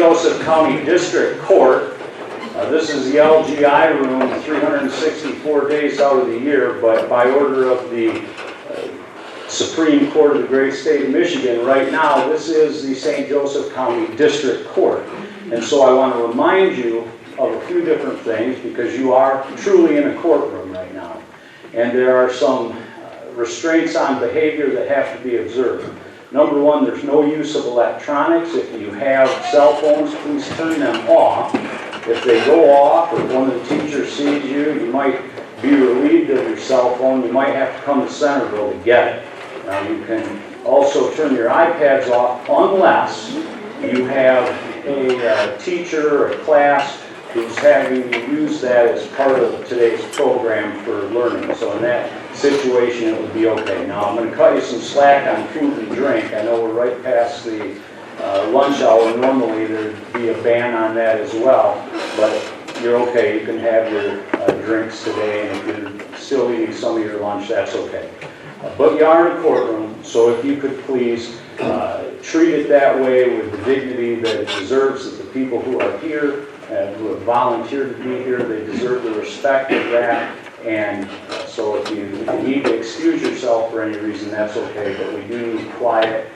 Joseph County District Court. This is the LGI room 364 days out of the year, but by order of the Supreme Court of the great state of Michigan, right now this is the St. Joseph County District Court. And so I want to remind you of a few different things because you are truly in a courtroom right now. And there are some restraints on behavior that have to be observed. Number one, there's no use of electronics. If you have cell phones, please turn them off. If they go off or one of the teachers sees you, you might be relieved of your cell phone. You might have to come to Centerville to get it. Now you can also turn your iPads off unless you have a teacher or a class who's having you use that as part of today's program for learning. So in that situation, it would be okay. Now I'm going to cut you some slack on food and drink. I know we're right past the lunch hour. Normally there'd be a ban on that as well, but you're okay. You can have your drinks today, and if you're still eating some of your lunch, that's okay. But you are in a courtroom, so if you could please treat it that way with the dignity that it deserves, that the people who are here and who have volunteered to be here, they deserve the respect of that. And so if you need to excuse yourself for any reason, that's okay, but we do need quiet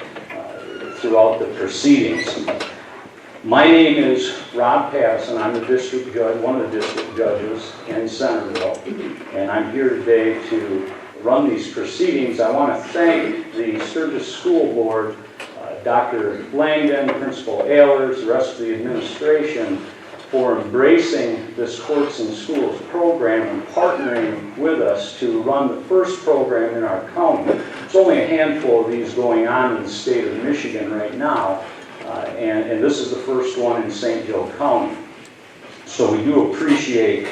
throughout the proceedings. My name is Rob Pattison. I'm the district judge, one of the district judges in Centerville, and I'm here today to run these proceedings. I want to thank the Sturgis School Board, Dr. Langdon, Principal Ehlers, the rest of the administration for embracing this Courts in Schools program and partnering with us to run the first program in our county. There's only a handful of these going on in the state of Michigan right now, and this is the first one in St. Joe County. So we do appreciate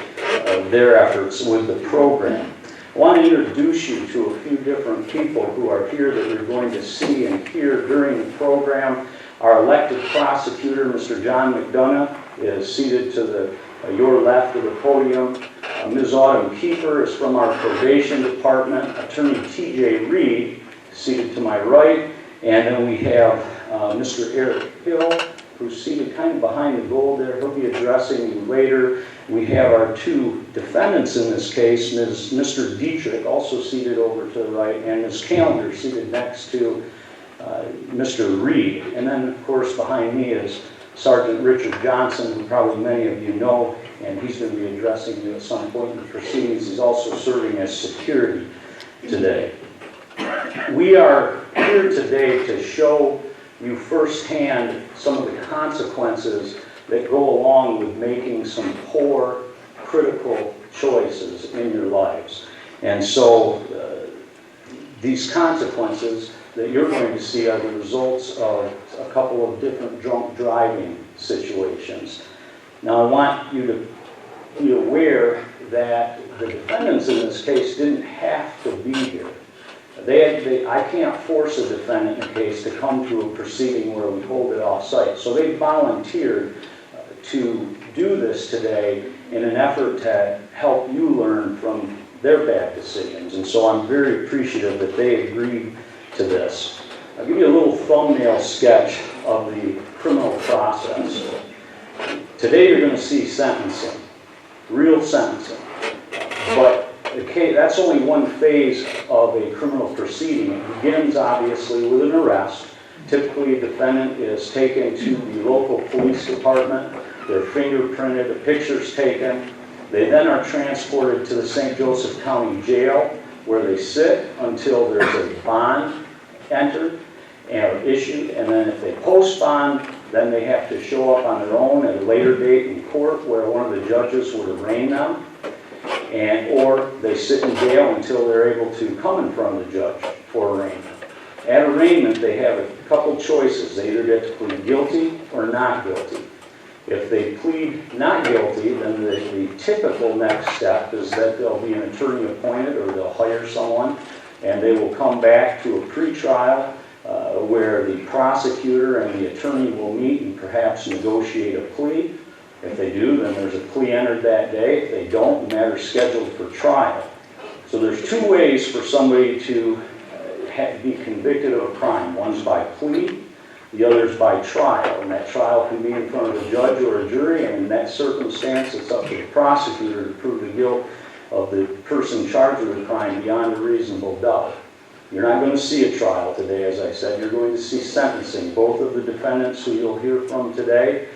their efforts with the program. I want to introduce you to a few different people who are here that you're going to see and hear during the program. Our elected prosecutor, Mr. John McDonough, is seated to your left of the podium. Ms. Autumn Kiefer is from our probation department. Attorney T.J. Reed, seated to my right. And then we have Mr. Eric Hill, who's seated kind of behind the gold there. He'll be addressing you later. We have our two defendants in this case, Mr. Dietrich, also seated over to the right, and Ms. Callender, seated next to Mr. Reed. And then, of course, behind me is Sergeant Richard Johnson, who probably many of you know, and he's going to be addressing you at some point in the proceedings. He's also serving as security today. We are here today to show you firsthand some of the consequences that go along with making some poor, critical choices in your lives. And so these consequences that you're going to see are the results of a couple of different drunk driving situations. Now I want you to be aware that the defendants in this case didn't have to be here. I can't force a defendant in a case to come to a proceeding where we hold it off-site. So they volunteered to do this today in an effort to help you learn from their bad decisions. And so I'm very appreciative that they agreed to this. I'll give you a little thumbnail sketch of the criminal process. Today you're going to see sentencing, real sentencing. But that's only one phase of a criminal proceeding. It begins, obviously, with an arrest. Typically, a defendant is taken to the local police department. They're fingerprinted, a picture's taken. They then are transported to the St. Joseph County Jail, where they sit until there's a bond entered or issued. And then if they post bond, then they have to show up on their own at a later date in court where one of the judges would arraign them. Or they sit in jail until they're able to come in front of the judge for arraignment. At arraignment, they have a couple choices. They either get to plead guilty or not guilty. If they plead not guilty, then the typical next step is that there'll be an attorney appointed or they'll hire someone, and they will come back to a pretrial where the prosecutor and the attorney will meet and perhaps negotiate a plea. If they do, then there's a plea entered that day. If they don't, the matter's scheduled for trial. So there's two ways for somebody to be convicted of a crime. One's by plea, The other is by trial, and that trial can be in front of a judge or a jury, and in that circumstance, it's up to the prosecutor to prove the guilt of the person charged with the crime beyond a reasonable doubt. You're not going to see a trial today, as I said. You're going to see sentencing. Both of the defendants who you'll hear from today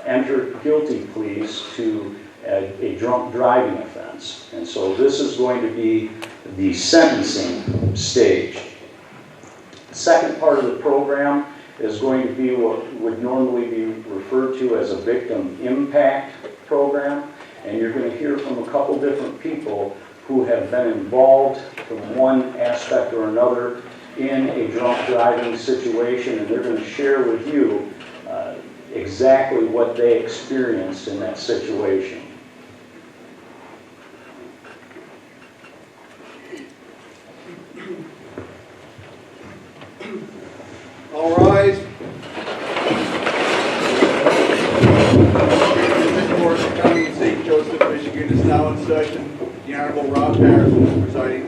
entered guilty pleas to a drunk driving offense. And so this is going to be the sentencing stage. The second part of the program is going to be what would normally be referred to as a victim impact program. And you're going to hear from a couple different people who have been involved from one aspect or another in a drunk driving situation, and they're going to share with you exactly what they experienced in that situation. All rise. The Court of County of St. Joseph, Michigan is now in session. The Honorable Rob Harrison is presiding.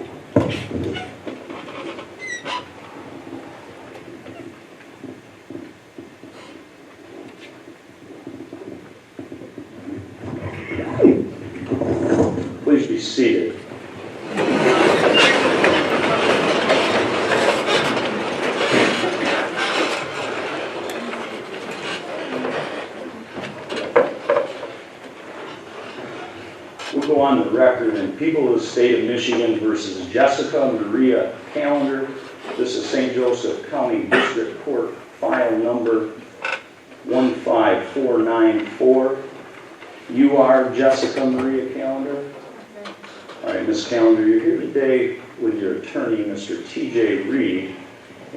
Please be seated. We'll go on the record in People of the State of Michigan versus Jessica Maria Callender. This is St. Joseph County District Court file number 15494. You are Jessica Maria Callender? All right, Ms. Callender, you're here today with your attorney, Mr. T.J. Reed,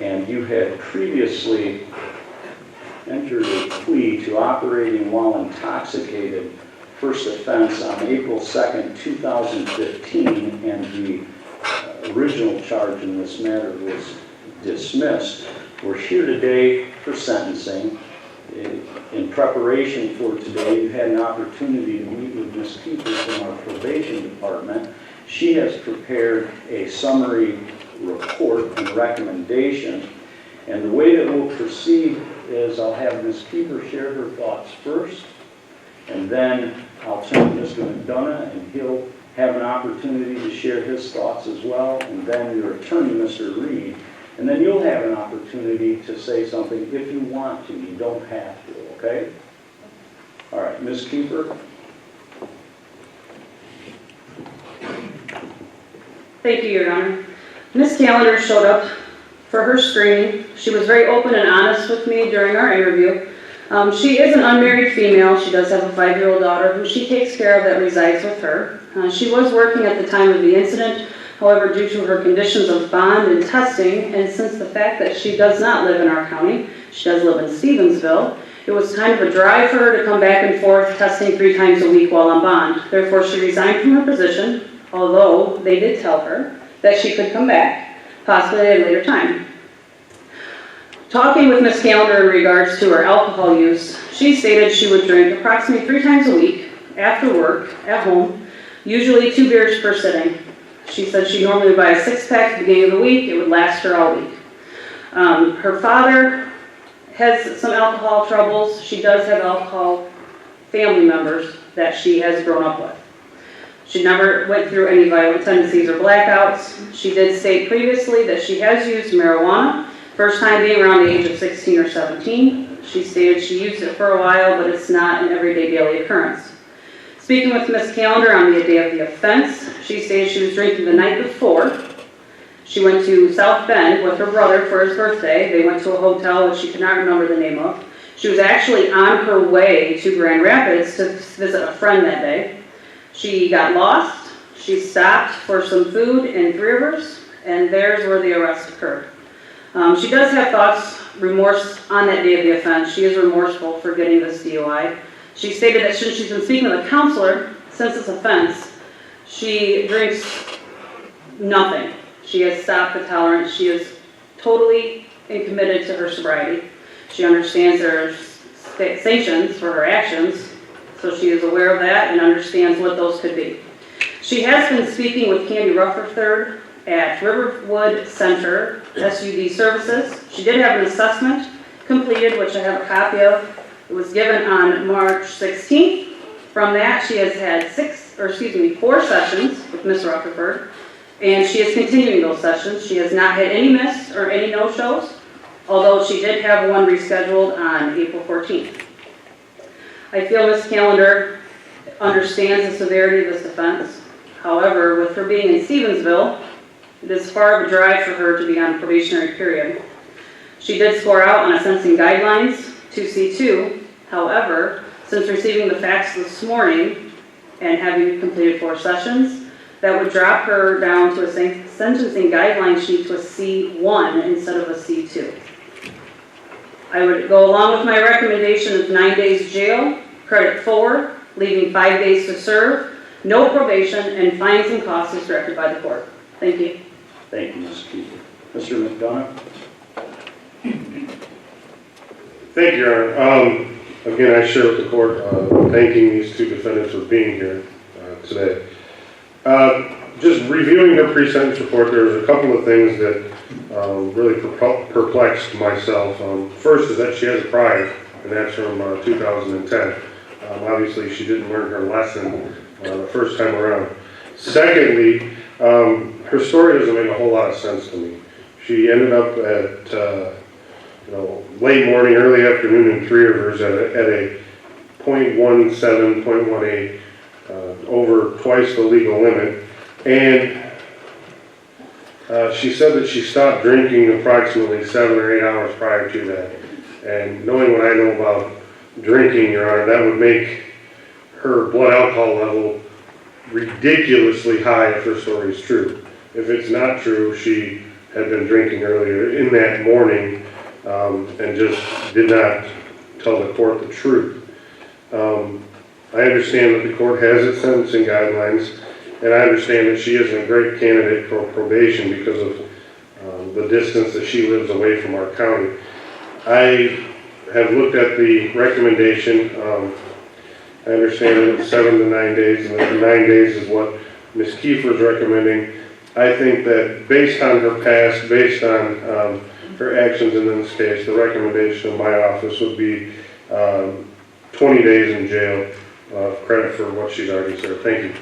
and you had previously entered a plea to operating while intoxicated, first offense on April 2nd, 2015, and the original charge in this matter was dismissed. We're here today for sentencing. In preparation for today, you had an opportunity to meet with Ms. Keeper from our probation department. She has prepared a summary report and recommendation. And the way that we'll proceed is I'll have Ms. Keeper share her thoughts first, and then I'll turn to Mr. McDonough, and he'll have an opportunity to share his thoughts as well, and then your attorney, Mr. Reed. And then you'll have an opportunity to say something if you want to. You don't have to, okay? All right, Ms. Keeper. Thank you, Your Honor. Ms. Callender showed up for her screening. She was very open and honest with me during our interview. She is an unmarried female. She does have a 5-year-old daughter who she takes care of that resides with her. She was working at the time of the incident. However, due to her conditions of bond and testing, and since the fact that she does not live in our county, she does live in Stevensville, it was kind of a drive for her to come back and forth testing 3 times a week while on bond. Therefore, she resigned from her position, although they did tell her that she could come back, possibly at a later time. Talking with Ms. Callender in regards to her alcohol use, she stated she would drink approximately 3 times a week after work, at home, usually 2 beers per sitting. She said she normally would buy a 6-pack at the beginning of the week. It would last her all week. Her father has some alcohol troubles. She does have alcohol family members that she has grown up with. She never went through any violent tendencies or blackouts. She did state previously that she has used marijuana, first time being around the age of 16 or 17. She stated she used it for a while, but it's not an everyday daily occurrence. Speaking with Ms. Callender on the day of the offense, she stated she was drinking the night before. She went to South Bend with her brother for his birthday. They went to a hotel which she could not remember the name of. She was actually on her way to Grand Rapids to visit a friend that day. She got lost. She stopped for some food in Three Rivers, and there's where the arrest occurred. She does have remorse on that day of the offense. She is remorseful for getting this DUI. She stated that since she's been speaking with a counselor since this offense, she drinks nothing. She has stopped the tolerance. She is totally committed to her sobriety. She understands there are sanctions for her actions, so she is aware of that and understands what those could be. She has been speaking with Candy Rutherford at Riverwood Center SUD Services. She did have an assessment completed, which I have a copy of. It was given on March 16th. From that, she has had 4 sessions with Ms. Rutherford, and she is continuing those sessions. She has not had any missed or any no-shows, although she did have one rescheduled on April 14th. I feel Ms. Callender understands the severity of this offense. However, with her being in Stevensville, it is far of a drive for her to be on a probationary period. She did score out on a sentencing guidelines 2C2. However, since receiving the facts this morning and having completed 4 sessions, that would drop her down to a sentencing guideline sheet to a C1 instead of a C2. I would go along with my recommendation of 9 days jail, credit 4, leaving 5 days to serve, no probation, and fines and costs as directed by the court. Thank you. Thank you, Ms. Keefer. Mr. McDonough? Thank you, Your Honor. Again, I share with the court thanking these 2 defendants for being here today. Just reviewing their pre-sentence report, there's a couple of things that really perplexed myself. First is that she has a prior, and that's from 2010. Obviously, she didn't learn her lesson the first time around. Secondly, her story doesn't make a whole lot of sense to me. She ended up at late morning, early afternoon in 3 rivers at a .17, .18, over twice the legal limit. And she said that she stopped drinking approximately 7 or 8 hours prior to that. And knowing what I know about drinking, Your Honor, that would make her blood alcohol level ridiculously high if her story is true. If it's not true, she had been drinking earlier in that morning and just did not tell the court the truth. I understand that the court has its sentencing guidelines, and I understand that she isn't a great candidate for probation because of the distance that she lives away from our county. I have looked at the recommendation. I understand that it's 7 to 9 days, and that the 9 days is what Ms. Keefer is recommending. I think that based on her past, based on her actions in this case, the recommendation of my office would be 20 days in jail, credit for what she's already served. Thank you.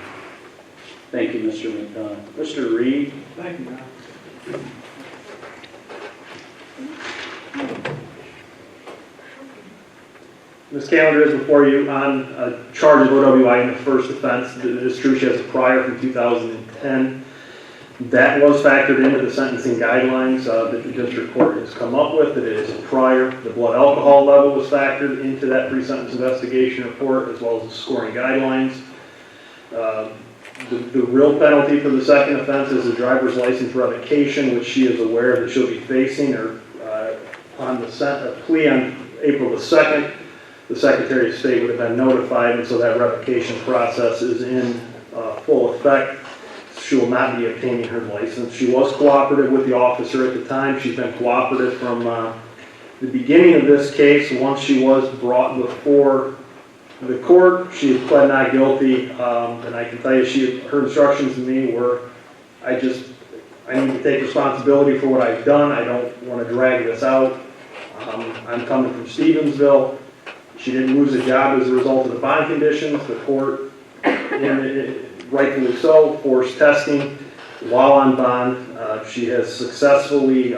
Thank you, Mr. McDonough. Mr. Reed? Thank you, Your Honor. Ms. Callender is before you on a charge of OWI in the first offense. It is true she has a prior from 2010. That was factored into the sentencing guidelines that the district court has come up with, that it is a prior. The blood alcohol level was factored into that pre-sentence investigation report, as well as the scoring guidelines. The real penalty for the second offense is a driver's license revocation, which she is aware that she'll be facing, or on the plea on April the 2nd. The Secretary of State would have been notified, and so that revocation process is in full effect. She will not be obtaining her license. She was cooperative with the officer at the time. She's been cooperative from the beginning of this case. Once she was brought before the court, she had pled not guilty, and I can tell you her instructions to me were, I need to take responsibility for what I've done. I don't want to drag this out. I'm coming from Stevensville. She didn't lose a job as a result of the bond conditions. The court, rightfully so, forced testing while on bond. She has successfully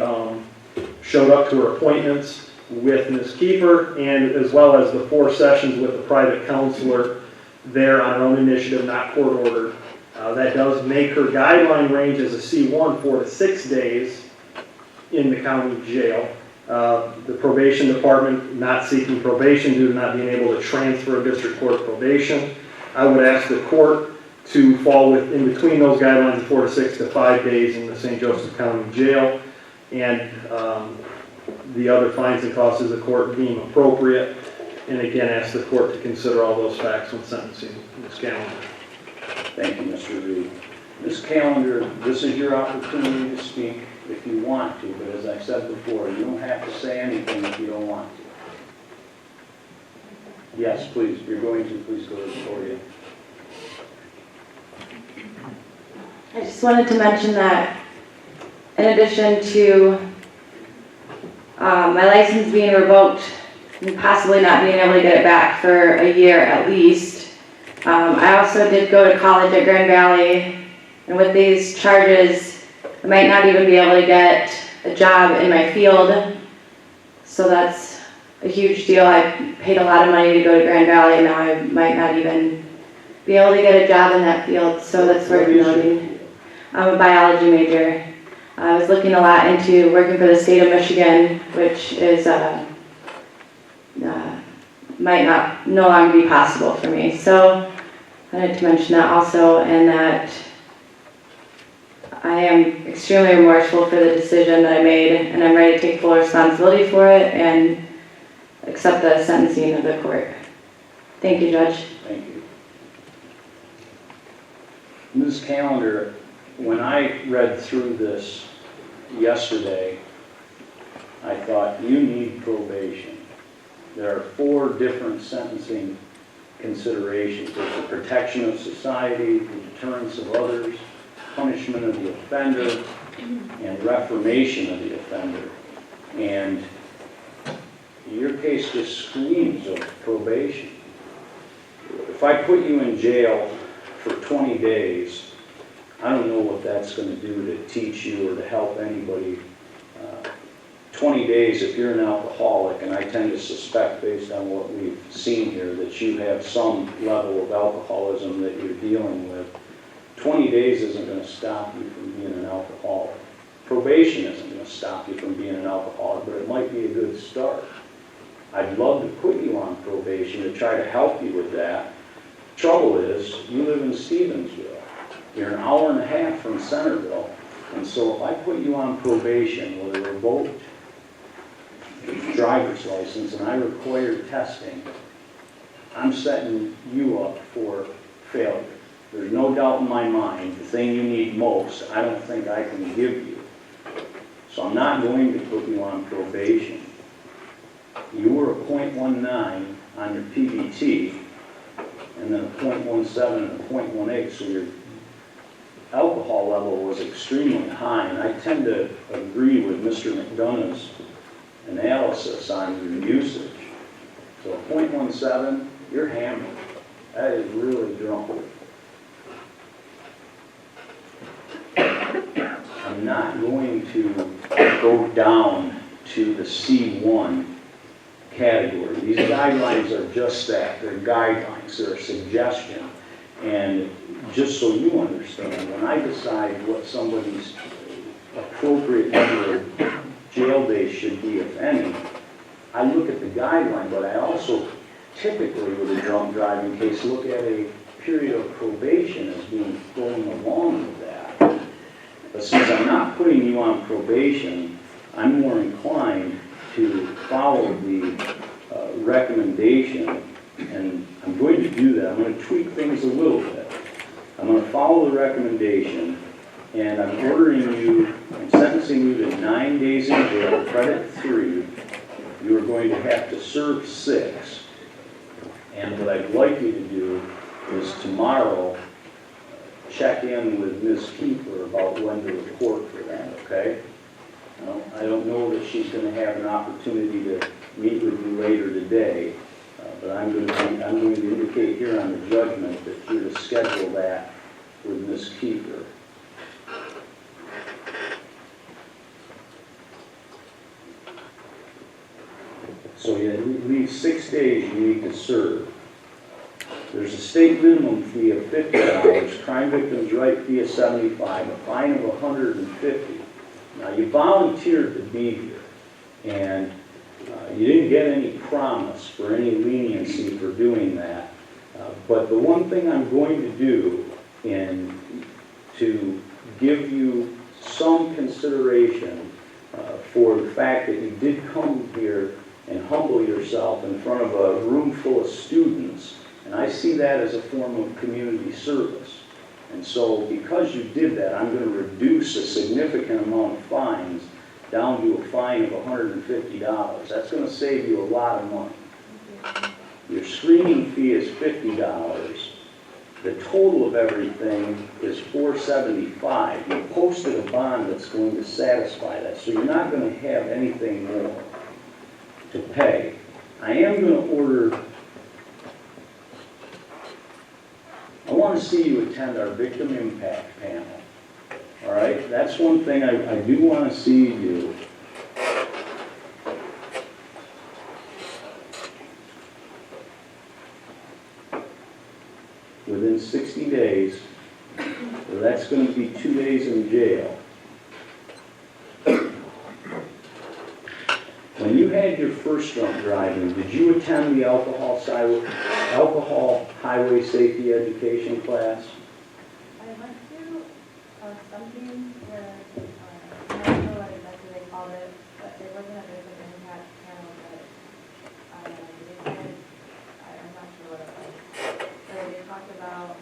showed up to her appointments with Ms. Keefer, and as well as the 4 sessions with the private counselor there on her own initiative, not court ordered. That does make her guideline range as a C1, 4 to 6 days in the county jail. The probation department not seeking probation due to not being able to transfer a district court probation. I would ask the court to fall in between those guidelines of 4 to 6 to 5 days in the St. Joseph County Jail, and the other fines and costs as the court deem appropriate. And again, ask the court to consider all those facts when sentencing Ms. Callender. Thank you, Mr. Reed. Ms. Callender, this is your opportunity to speak if you want to, but as I said before, you don't have to say anything if you don't want to. Yes, please, if you're going to, please go to the podium. I just wanted to mention that in addition to My license being revoked and possibly not being able to get it back for a year at least. I also did go to college at Grand Valley, and with these charges, I might not even be able to get a job in my field. So that's a huge deal. I paid a lot of money to go to Grand Valley, and now I might not even be able to get a job in that field, so that's worth noting. I'm a biology major. I was looking a lot into working for the state of Michigan, which is might not no longer be possible for me. So I wanted to mention that also, and that I am extremely remorseful for the decision that I made, and I'm ready to take full responsibility for it and accept the sentencing of the court. Thank you, Judge. Thank you. Ms. Callender, when I read through this yesterday, I thought, you need probation. There are 4 different sentencing considerations. There's the protection of society, the deterrence of others, punishment of the offender, and reformation of the offender. And your case just screams of probation. If I put you in jail for 20 days, I don't know what that's going to do to teach you or to help anybody. 20 days, if you're an alcoholic, and I tend to suspect based on what we've seen here that you have some level of alcoholism that you're dealing with, 20 days isn't going to stop you from being an alcoholic. Probation isn't going to stop you from being an alcoholic, but it might be a good start. I'd love to put you on probation to try to help you with that. Trouble is, you live in Stevensville. You're an hour and a half from Centerville. And so if I put you on probation with a revoked driver's license and I require testing, I'm setting you up for failure. There's no doubt in my mind, the thing you need most, I don't think I can give you. So I'm not going to put you on probation. You were a .19 on your PBT, and then a .17 and a .18, so your alcohol level was extremely high, and I tend to agree with Mr. McDonough's analysis on your usage. So a .17, you're hammered. That is really drunk. I'm not going to go down to the C1 category. These guidelines are just that. They're guidelines. They're a suggestion. And just so you understand, when I decide what somebody's appropriate number of jail days should be, if any, I look at the guideline, but I also typically, with a drunk driving case, look at a period of probation as being going along with that. But since I'm not putting you on probation, I'm more inclined to follow the recommendation, and I'm going to do that. I'm going to tweak things a little bit. I'm going to follow the recommendation, and I'm I'm sentencing you to 9 days in jail, credit 3. You are going to have to serve 6. And what I'd like you to do is tomorrow check in with Ms. Keeper about when to report for that, okay? I don't know that she's going to have an opportunity to meet with you later today, but I'm going to indicate here on the judgment that you're to schedule that with Ms. Keeper. So you leave 6 days you need to serve. There's a state minimum fee of $50, crime victims' right fee of $75, a fine of $150. Now you volunteered to be here, and you didn't get any promise for any leniency for doing that. But the one thing I'm going to do to give you some consideration for the fact that you did come here and humble yourself in front of a room full of students, and I see that as a form of community service. And so because you did that, I'm going to reduce a significant amount of fines down to a fine of $150. That's going to save you a lot of money. Your screening fee is $50. The total of everything is $475. You posted a bond that's going to satisfy that, so you're not gonna have anything more to pay. I am gonna order, I wanna see you attend our victim impact panel. All right, that's one thing I do wanna see you do. Within 60 days, so that's going to be 2 days in jail. When you had your first drunk driving, did you attend the alcohol highway safety education class? I went to something where, I don't know what exactly they called it, but it wasn't a victim impact panel, but they said, I'm not sure what it was. So they talked about,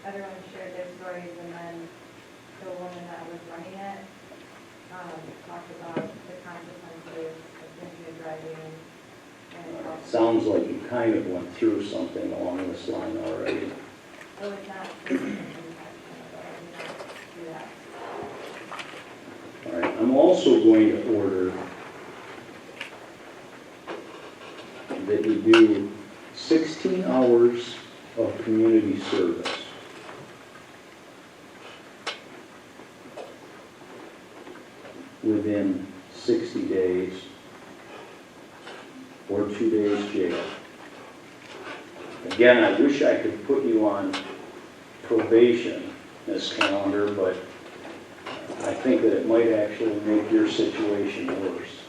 everyone shared their stories, and then the woman that was running it, talked about the consequences of drinking and driving. And also, Sounds like you kind of went through something along this line already. it was not victim impact panel, but I did not do that. All right, I'm also going to order that you do 16 hours of community service. Within 60 days or 2 days jail. Again, I wish I could put you on probation, Ms. Calendar, but I think that it might actually make your situation worse.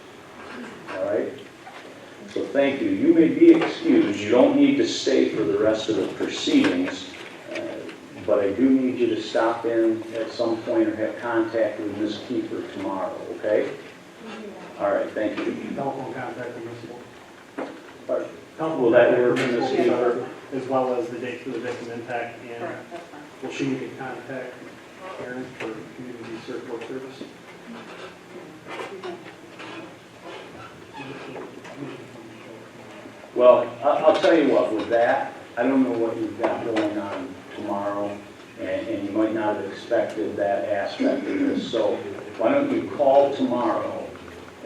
All right? So thank you. You may be excused. You don't need to stay for the rest of the proceedings, but I do need you to stop in at some point or have contact with Ms. Kiefer tomorrow, okay? All right, thank you. Telephone contact from Pardon? Ms. Will that work, Ms. Kiefer? As well as the date for the victim impact, and Correct, that's fine. will she need to contact Karen for community support service? Well, I'll tell you what, with that, I don't know what you've got going on tomorrow, and you might not have expected that aspect of this. So why don't you call tomorrow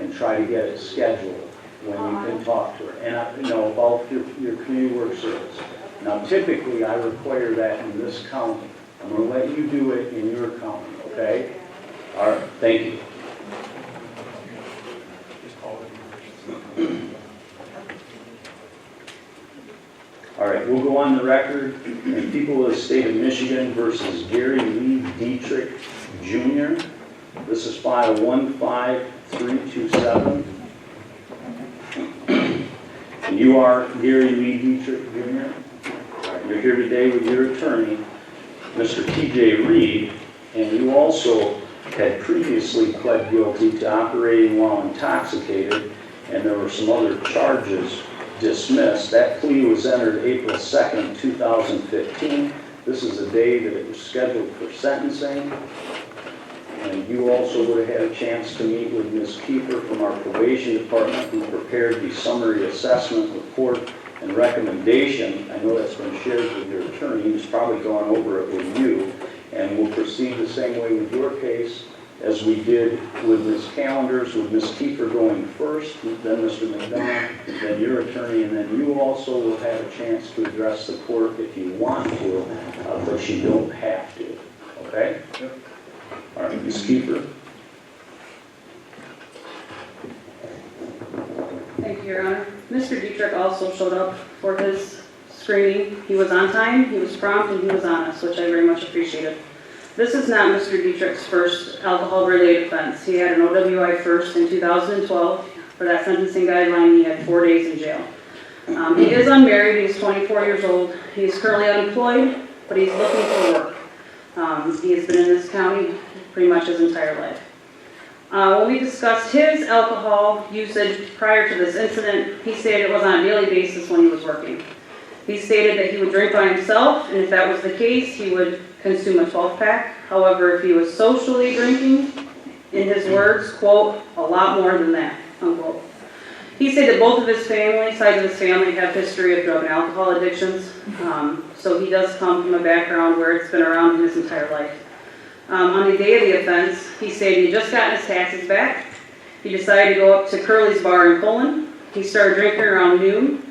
and try to get it scheduled when you can talk to her. And about your community work service. Now typically, I require that in this county. I'm gonna let you do it in your county, okay? All right, thank you. All right, we'll go on the record in People of the State of Michigan versus Gary Lee Dietrich Jr. This is file 15327. And you are Gary Lee Dietrich Jr. All right, you're here today with your attorney, Mr. T.J. Reed, and you also had previously pled guilty to operating while intoxicated, and there were some other charges dismissed. That plea was entered April 2nd, 2015. This is the day that it was scheduled for sentencing. And you also would have had a chance to meet with Ms. Kiefer from our probation department, who prepared the summary assessment report and recommendation. I know that's been shared with your attorney. He's probably gone over it with you. And we'll proceed the same way with your case as we did with Ms. Callender's, with Ms. Kiefer going first, then Mr. McDonough, then your attorney, and then you also will have a chance to address the court if you want to, but you don't have to, okay? Yep. All right, Ms. Kiefer. Thank you, Your Honor. Mr. Dietrich also showed up for his screening. He was on time, he was prompt, and he was honest, which I very much appreciated. This is not Mr. Dietrich's first alcohol-related offense. He had an OWI first in 2012. For that sentencing guideline, he had 4 days in jail. He is unmarried, he's 24 years old. He's currently unemployed, but he's looking for work. He has been in this county pretty much his entire life. When we discussed his alcohol usage prior to this incident, he stated it was on a daily basis when he was working. He stated that he would drink by himself, and if that was the case, he would consume a 12-pack. However, if he was socially drinking, in his words, quote, a lot more than that, unquote. He said that both of his sides of his family have history of drug and alcohol addictions. So he does come from a background where it's been around his entire life. On the day of the offense, he said he just got his taxes back. He decided to go up to Curly's Bar in Poland. He started drinking around noon.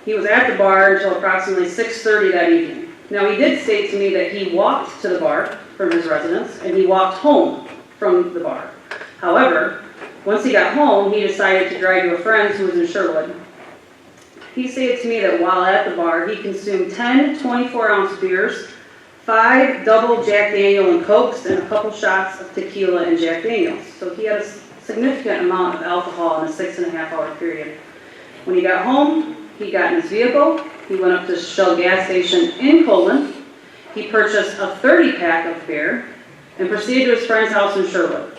He was at the bar until approximately 6:30 that evening. Now, he did state to me that he walked to the bar from his residence and he walked home from the bar. However, once he got home, he decided to drive to a friend's who was in Sherwood. He stated to me that while at the bar, he consumed 10 24-ounce beers, 5 double Jack Daniel and Cokes, and a couple shots of tequila and Jack Daniels. So he had a significant amount of alcohol in a 6.5-hour period. When he got home, he got in his vehicle, he went up to Shell gas station in Poland, he purchased a 30-pack of beer, and proceeded to his friend's house in Sherwood.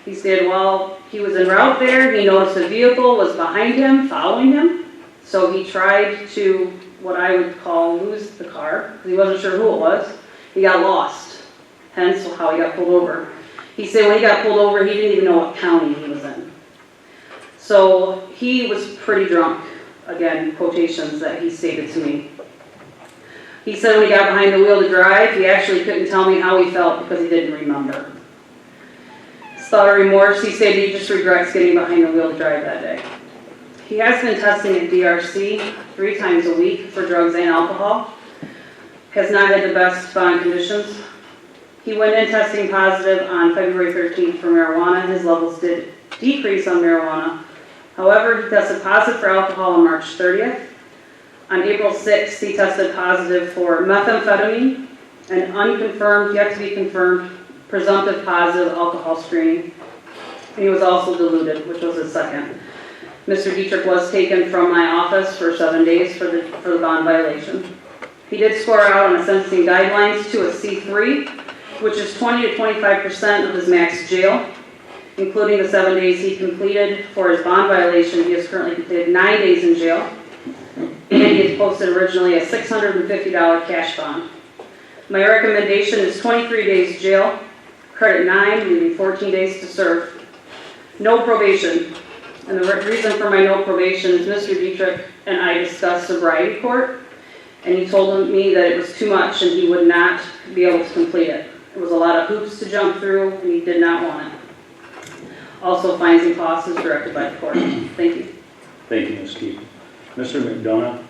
He said while he was en route there, he noticed a vehicle was behind him, following him, so he tried to, what I would call, lose the car, because he wasn't sure who it was. He got lost, hence how he got pulled over. He said when he got pulled over, he didn't even know what county he was in. So he was pretty drunk. Again, quotations that he stated to me. He said when he got behind the wheel to drive, he actually couldn't tell me how he felt because he didn't remember. His thought of remorse, he said he just regrets getting behind the wheel to drive that day. He has been testing at DRC 3 times a week for drugs and alcohol. Has not had the best bond conditions. He went in testing positive on February 13th for marijuana. His levels did decrease on marijuana. However, he tested positive for alcohol on March 30th. On April 6th, he tested positive for methamphetamine, an unconfirmed, yet to be confirmed, presumptive positive alcohol screening. And he was also diluted, which was his second. Mr. Dietrich was taken from my office for 7 days for the bond violation. He did score out on the sentencing guidelines to a C3, which is 20 to 25% of his max jail. Including the 7 days he completed for his bond violation, he has currently completed 9 days in jail. And he has posted originally a $650 cash bond. My recommendation is 23 days jail, credit 9, leaving 14 days to serve. No probation. And the reason for my no probation is Mr. Dietrich and I discussed sobriety court, and he told me that it was too much and he would not be able to complete it. It was a lot of hoops to jump through, and he did not want it. Also, fines and costs is directed by the court. Thank you. Thank you, Ms. Keefe. Mr. McDonough?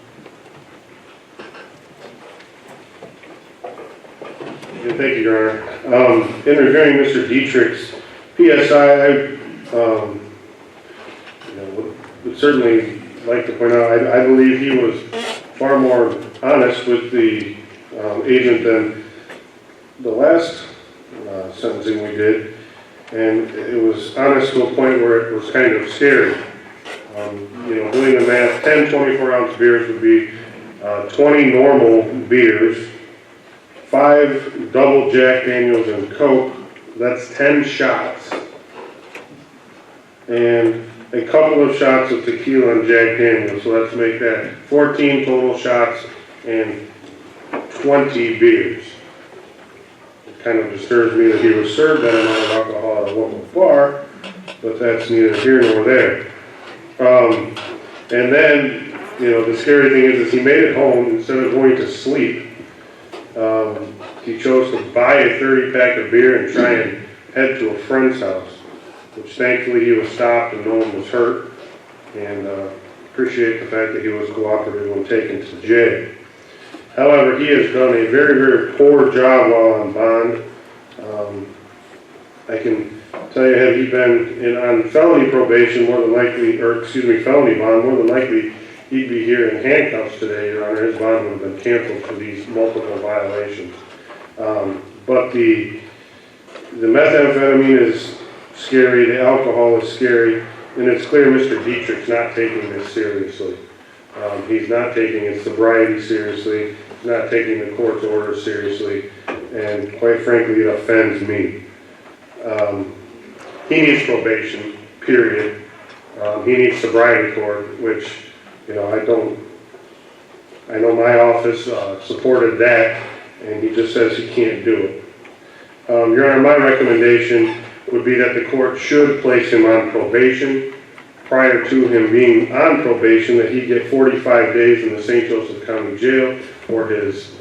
Yeah, thank you, Your Honor. In reviewing Mr. Dietrich's PSI, would certainly like to point out, I believe he was far more honest with the agent than the last sentencing we did. And it was honest to a point where it was kind of scary. Doing the math, 10 24-ounce beers would be 20 normal beers, 5 double Jack Daniels and Coke, that's 10 shots, and a couple of shots of tequila and Jack Daniels, so let's make that 14 total shots and 20 beers. Kind of disturbs me that he was served that amount of alcohol at a local bar, but that's neither here nor there. And then, the scary thing is he made it home. Instead of going to sleep, he chose to buy a 30-pack of beer and try and head to a friend's house, which thankfully he was stopped and no one was hurt, and appreciate the fact that he was cooperative when taken to jail. However, he has done a very, very poor job while on bond. I can tell you, had he been on felony probation, felony bond, more than likely he'd be here in handcuffs today, Your Honor. His bond would have been canceled for these multiple violations. But the methamphetamine is scary, the alcohol is scary, and it's clear Mr. Dietrich's not taking this seriously. He's not taking his sobriety seriously. He's not taking the court's orders seriously, and quite frankly, it offends me. He needs probation, period. He needs sobriety court, which, I know my office supported that, and he just says he can't do it. Your Honor, my recommendation would be that the court should place him on probation prior to him being on probation, that he get 45 days in the St. Joseph County Jail for his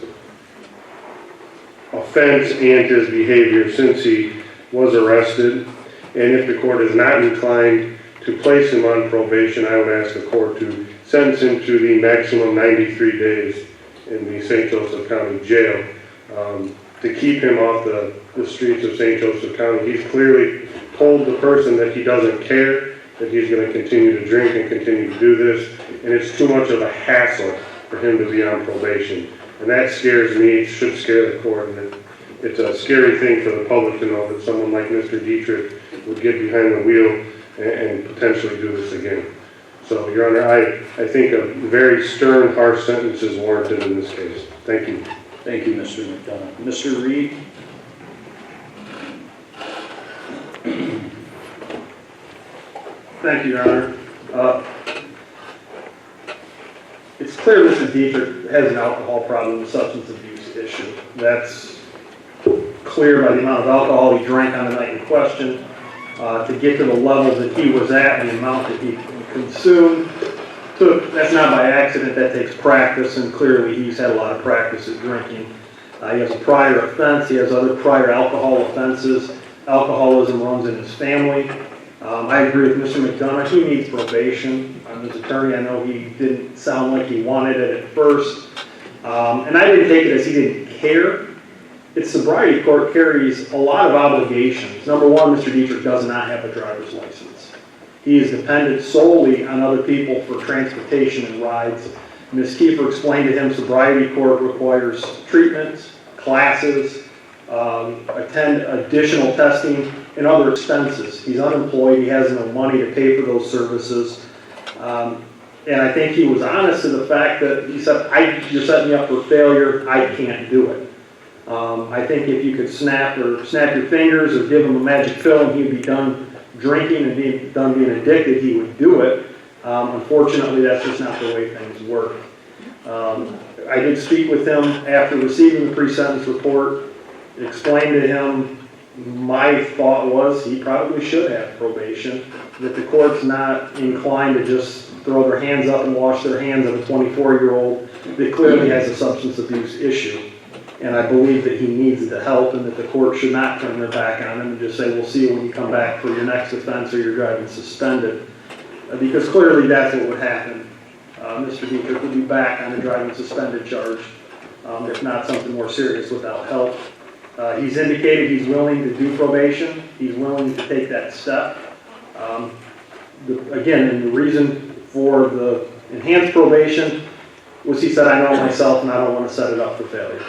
offense and his behavior since he was arrested. And if the court is not inclined to place him on probation, I would ask the court to sentence him to the maximum 93 days in the St. Joseph County Jail to keep him off the streets of St. Joseph County. He's clearly told the person that he doesn't care, that he's going to continue to drink and continue to do this, and it's too much of a hassle for him to be on probation. And that scares me, it should scare the court, and it's a scary thing for the public to know that someone like Mr. Dietrich would get behind the wheel and potentially do this again. So, Your Honor, I think a very stern, harsh sentence is warranted in this case. Thank you. Thank you, Mr. McDonough. Mr. Reed? Thank you, Your Honor. It's clear Mr. Dietrich has an alcohol problem and substance abuse issue. That's clear by the amount of alcohol he drank on the night in question. To get to the level that he was at and the amount that he consumed, that's not by accident, that takes practice, and clearly he's had a lot of practice at drinking. He has a prior offense, he has other prior alcohol offenses. Alcoholism runs in his family. I agree with Mr. McDonough, he needs probation. I'm his attorney, I know he didn't sound like he wanted it at first. And I didn't take it as he didn't care. Its sobriety court carries a lot of obligations. Number one, Mr. Dietrich does not have a driver's license. He is dependent solely on other people for transportation and rides. Ms. Kiefer explained to him sobriety court requires treatments, classes, attend additional testing, and other expenses. He's unemployed, he has no money to pay for those services. And I think he was honest to the fact that he said, you're setting me up for failure, I can't do it. I think if you could snap your fingers or give him a magic pill and he'd be done drinking and done being addicted, he would do it. Unfortunately, that's just not the way things work. I did speak with him after receiving the pre-sentence report, explained to him my thought was he probably should have probation, that the court's not inclined to just throw their hands up and wash their hands of a 24-year-old that clearly has a substance abuse issue. And I believe that he needs the help and that the court should not turn their back on him and just say, we'll see you when you come back for your next offense or you're driving suspended. Because clearly that's what would happen. Mr. Dietrich would be back on a driving suspended charge, if not something more serious without help. He's indicated he's willing to do probation. He's willing to take that step. Again, and the reason for the enhanced probation was he said, I know myself and I don't want to set it up for failure.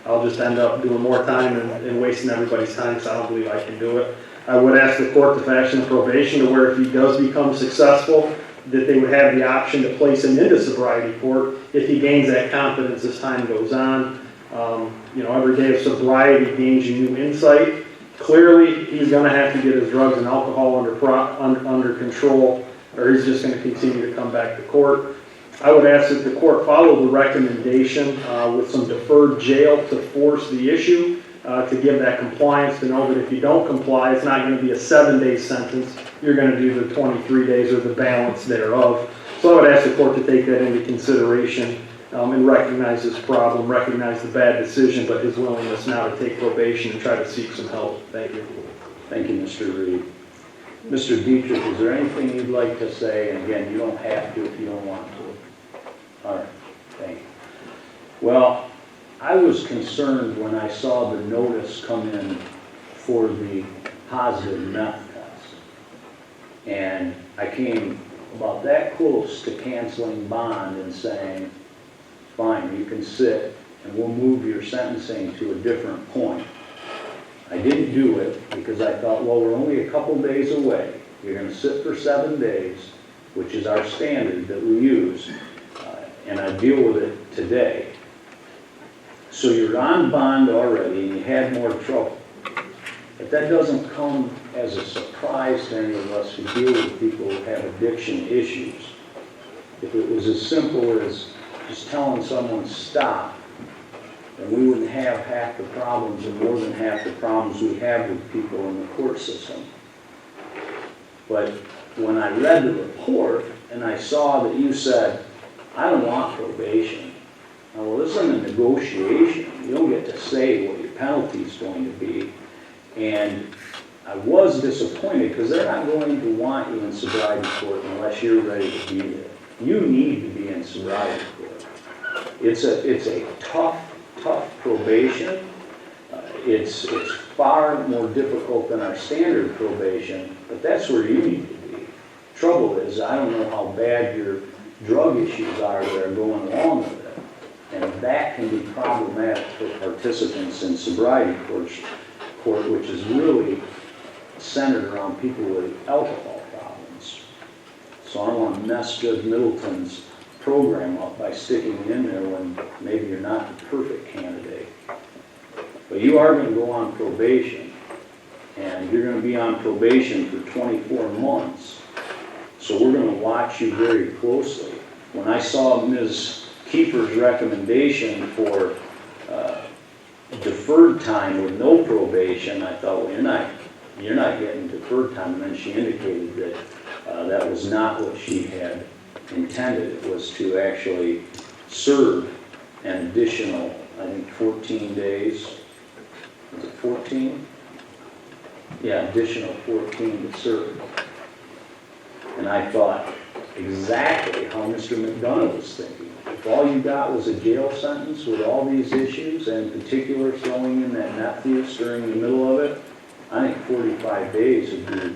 I'll just end up doing more time and wasting everybody's time because I don't believe I can do it. I would ask the court to fashion probation to where if he does become successful, that they would have the option to place him into sobriety court if he gains that confidence as time goes on. Every day of sobriety gains you new insight. Clearly, he's going to have to get his drugs and alcohol under control, or he's just going to continue to come back to court. I would ask that the court follow the recommendation with some deferred jail to force the issue, to give that compliance, to know that if you don't comply, it's not going to be a 7-day sentence. You're going to do the 23 days or the balance thereof. So I would ask the court to take that into consideration and recognize this problem, recognize the bad decision, but his willingness now to take probation and try to seek some help. Thank you. Thank you, Mr. Reed. Mr. Dietrich, is there anything you'd like to say? And again, you don't have to if you don't want to. All right, thank you. Well, I was concerned when I saw the notice come in for the positive meth test. And I came about that close to canceling bond and saying, fine, you can sit and we'll move your sentencing to a different point. I didn't do it because I thought, well, we're only a couple days away. You're going to sit for 7 days, which is our standard that we use, and I deal with it today. So you're on bond already and you had more trouble. But that doesn't come as a surprise to any of us who deal with people who have addiction issues. If it was as simple as just telling someone stop, then we wouldn't have half the problems and more than half the problems we have with people in the court system. But when I read the report and I saw that you said, I don't want probation. Well, this isn't a negotiation. You don't get to say what your penalty is going to be. And I was disappointed because they're not going to want you in sobriety court unless you're ready to be there. You need to be in sobriety court. It's a tough probation. It's far more difficult than our standard probation, but that's where you need to be. Trouble is, I don't know how bad your drug issues are that are going along with it, and that can be problematic for participants in sobriety court, which is really centered around people with alcohol problems. So I don't want to mess Judge Middleton's program up by sticking you in there when maybe you're not the perfect candidate. But you are going to go on probation, and you're going to be on probation for 24 months. So we're going to watch you very closely. When I saw Ms. Kiefer's recommendation for deferred time with no probation, I thought, well, you're not getting deferred time. And then she indicated that that was not what she had intended. It was to actually serve an additional, I think, 14 days. Was it 14? Yeah, additional 14 to serve. And I thought exactly how Mr. McDonough was thinking. If all you got was a jail sentence with all these issues, and in particular throwing in that meth use during the middle of it, I think 45 days would be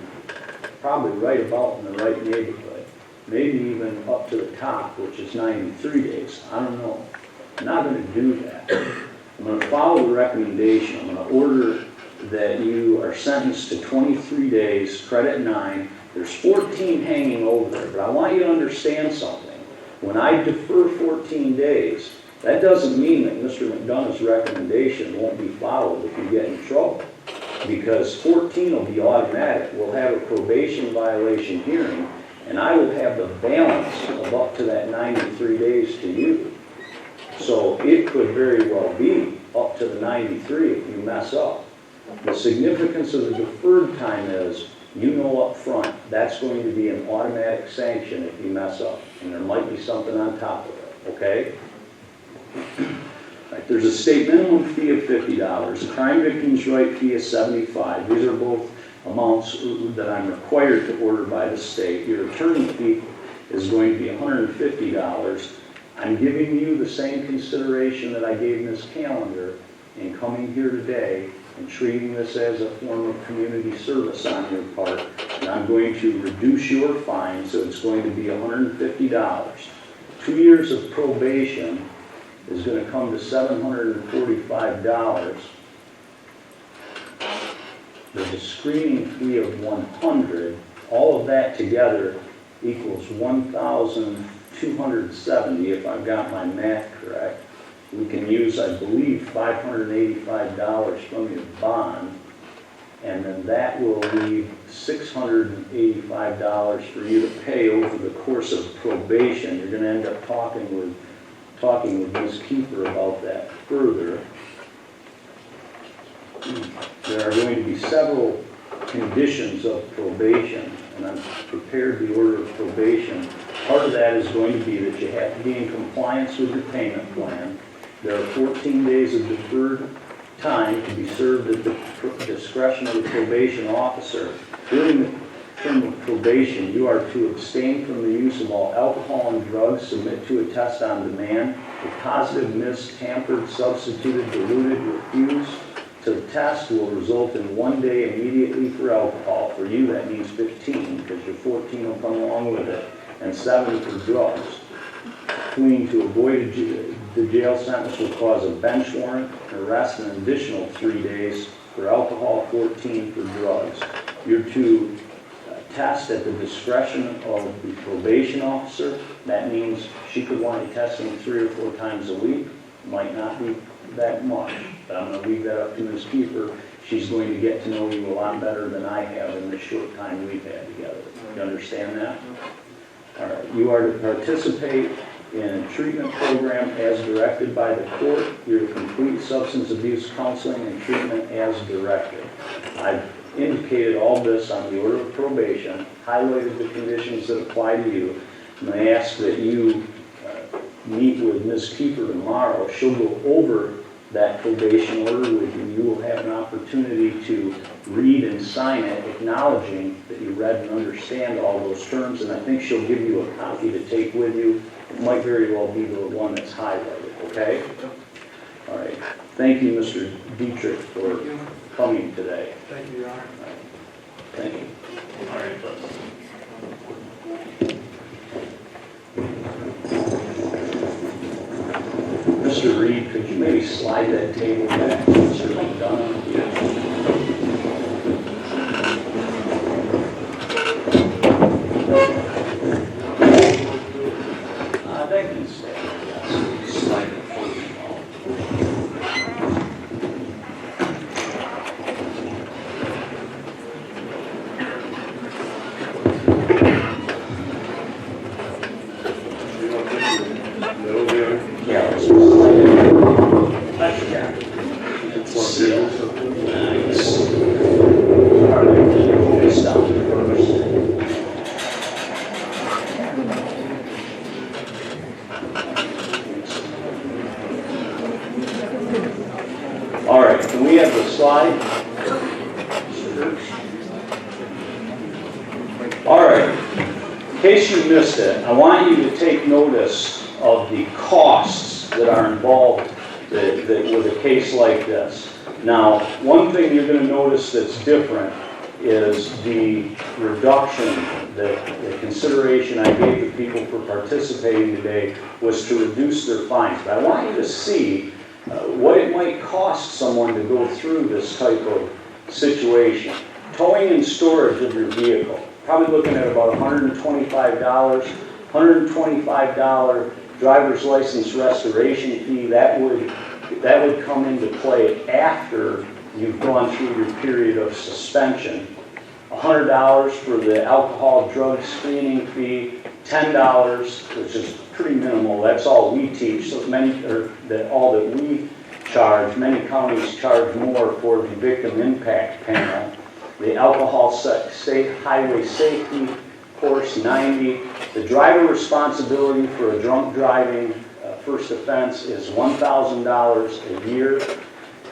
probably right about in the right neighborhood. Maybe even up to the top, which is 93 days. I don't know. I'm not going to do that. I'm going to follow the recommendation. I'm going to order that you are sentenced to 23 days, credit 9. There's 14 hanging over there, but I want you to understand something. When I defer 14 days, that doesn't mean that Mr. McDonough's recommendation won't be followed if you get in trouble, because 14 will be automatic. We'll have a probation violation hearing, and I will have the balance of up to that 93 days to you. So it could very well be up to the 93 if you mess up. The significance of the deferred time is, you know up front, that's going to be an automatic sanction if you mess up. And there might be something on top of it, okay? Right, there's a state minimum fee of $50, a crime victim's right fee is $75. These are both amounts that I'm required to order by the state. Your attorney fee is going to be $150. I'm giving you the same consideration that I gave Ms. Callender in coming here today and treating this as a form of community service on your part. And I'm going to reduce your fine, so it's going to be $150. 2 years of probation is going to come to $745. There's a screening fee of $100. All of that together equals $1,270 if I've got my math correct. We can use, I believe, $585 from your bond, and then that will leave $685 for you to pay over the course of probation. You're going to end up talking with Ms. Kiefer about that further. There are going to be several conditions of probation, and I've prepared the order of probation. Part of that is going to be that you have to be in compliance with your payment plan. There are 14 days of deferred time to be served at the discretion of the probation officer. During the term of probation, you are to abstain from the use of all alcohol and drugs, submit to a test on demand. If positive, missed, tampered, substituted, diluted, refused to the test will result in 1 day immediately for alcohol. For you, that means 15, because your 14 will come along with it, and 7 for drugs. Fleeing to avoid the jail sentence will cause a bench warrant, arrest, and an additional 3 days for alcohol, 14 for drugs. You're to test at the discretion of the probation officer. That means she could want you testing 3 or 4 times a week. Might not be that much, but I'm going to leave that up to Ms. Kiefer. She's going to get to know you a lot better than I have in the short time we've had together. You understand that? All right. You are to participate in a treatment program as directed by the court. You're to complete substance abuse counseling and treatment as directed. I've indicated all this on the order of probation, highlighted the conditions that apply to you, and I ask that you meet with Ms. Keeper tomorrow. She'll go over that probation order with you. You will have an opportunity to read and sign it, acknowledging that you read and understand all those terms, and I think she'll give you a copy to take with you. It might very well be the one that's highlighted, okay? All right. Thank you, Mr. Dietrich, for coming today. Thank you, Your Honor. Thank you. All right. Mr. Reed, could you maybe slide that table back to Mr. McDonough? That can stay. Yes. Slide it forward. That'll be on. Yeah, let's slide it. That's, yeah. It's sealed. Nice. All right, stop it first. All right, can we have the slide? All right, in case you missed it, I want you to take notice of the costs that are involved with a case like this. Now, one thing you're going to notice that's different is the reduction, the consideration I gave the people for participating today was to reduce their fines. But I want you to see what it might cost someone to go through this type of situation. Towing and storage of your vehicle, probably looking at about $125, $125 driver's license restoration fee. That would come into play after you've gone through your period of suspension. $100 for the alcohol drug screening fee, $10, which is pretty minimal. That's all we teach. So all that we charge. Many counties charge more for the victim impact panel. The alcohol state highway safety course, $90. The driver responsibility for a drunk driving first offense is $1,000 a year.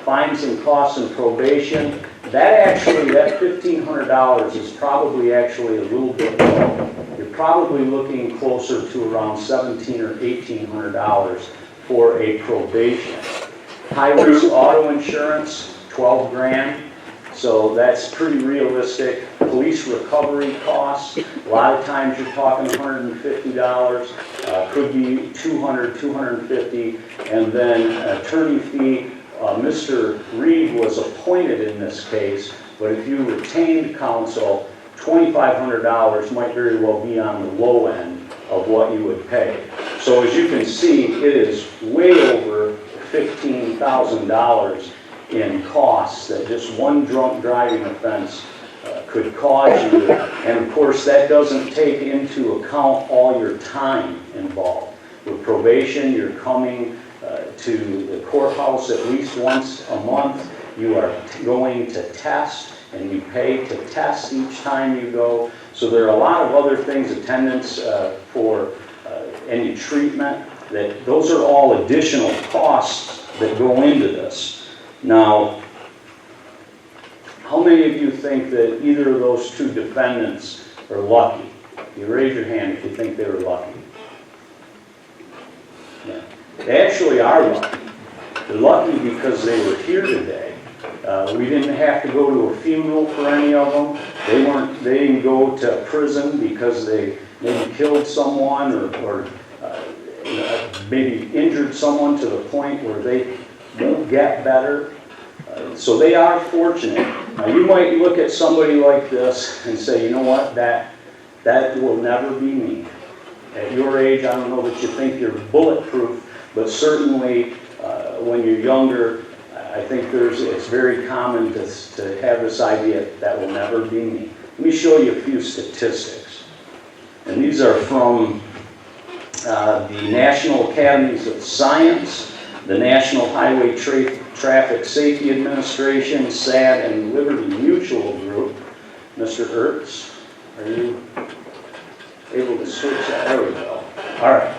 Fines and costs and probation, that $1,500 is probably actually a little bit low. You're probably looking closer to around $1,700 or $1,800 for a probation. High risk auto insurance, $12 grand. So that's pretty realistic. Police recovery costs, a lot of times you're talking $150, could be $200, $250, and then attorney fee. Mr. Reed was appointed in this case, but if you retained counsel, $2,500 might very well be on the low end of what you would pay. So as you can see, it is way over $15,000 in costs that just one drunk driving offense could cause you. And of course, that doesn't take into account all your time involved. With probation, you're coming to the courthouse at least once a month. You are going to test, and you pay to test each time you go. So there are a lot of other things, attendance for any treatment, that those are all additional costs that go into this. Now, how many of you think that either of those two defendants are lucky? You raise your hand if you think they were lucky. Yeah. They actually are lucky. They're lucky because they were here today. We didn't have to go to a funeral for any of them. They didn't go to prison because they maybe killed someone or maybe injured someone to the point where they won't get better. So they are fortunate. Now you might look at somebody like this and say, you know what, that will never be me. At your age, I don't know that you think you're bulletproof, but certainly when you're younger, I think it's very common to have this idea that will never be me. Let me show you a few statistics. And these are from the National Academies of Science, the National Highway Traffic Safety Administration, SAD, and Liberty Mutual Group. Mr. Ertz, are you able to switch that? There we go. All right.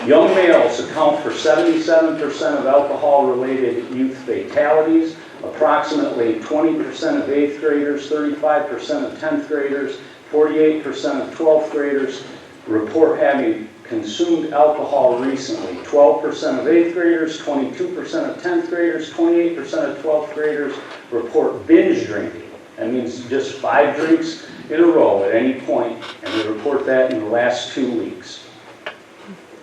Young males account for 77% of alcohol-related youth fatalities, approximately 20% of 8th graders, 35% of 10th graders, 48% of 12th graders report having consumed alcohol recently. 12% of 8th graders, 22% of 10th graders, 28% of 12th graders report binge drinking. That means just 5 drinks in a row at any point, and they report that in the last 2 weeks.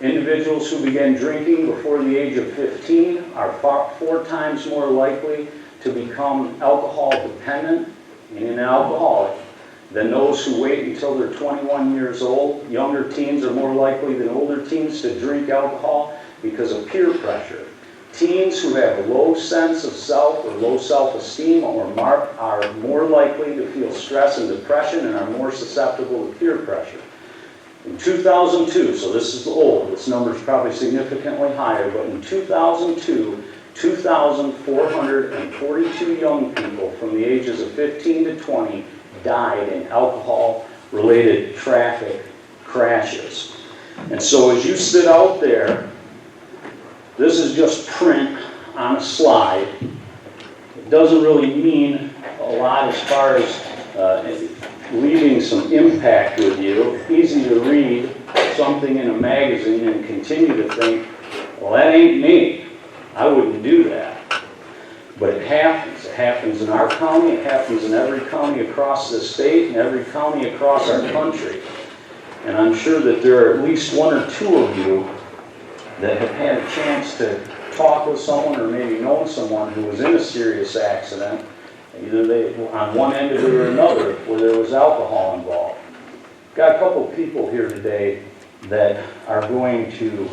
Individuals who began drinking before the age of 15 are 4 times more likely to become alcohol dependent and an alcoholic than those who wait until they're 21 years old. Younger teens are more likely than older teens to drink alcohol because of peer pressure. Teens who have a low sense of self or low self-esteem are more likely to feel stress and depression and are more susceptible to peer pressure. In 2002, so this is old, this number is probably significantly higher, but in 2002, 2,442 young people from the ages of 15 to 20 died in alcohol-related traffic crashes. And so as you sit out there, this is just print on a slide. It doesn't really mean a lot as far as leaving some impact with you. It's easy to read something in a magazine and continue to think, well, that ain't me. I wouldn't do that. But it happens. It happens in our county. It happens in every county across the state and every county across our country. And I'm sure that there are at least 1 or 2 of you that have had a chance to talk with someone or maybe known someone who was in a serious accident, either they on one end of it or another, where there was alcohol involved. Got a couple people here today that are going to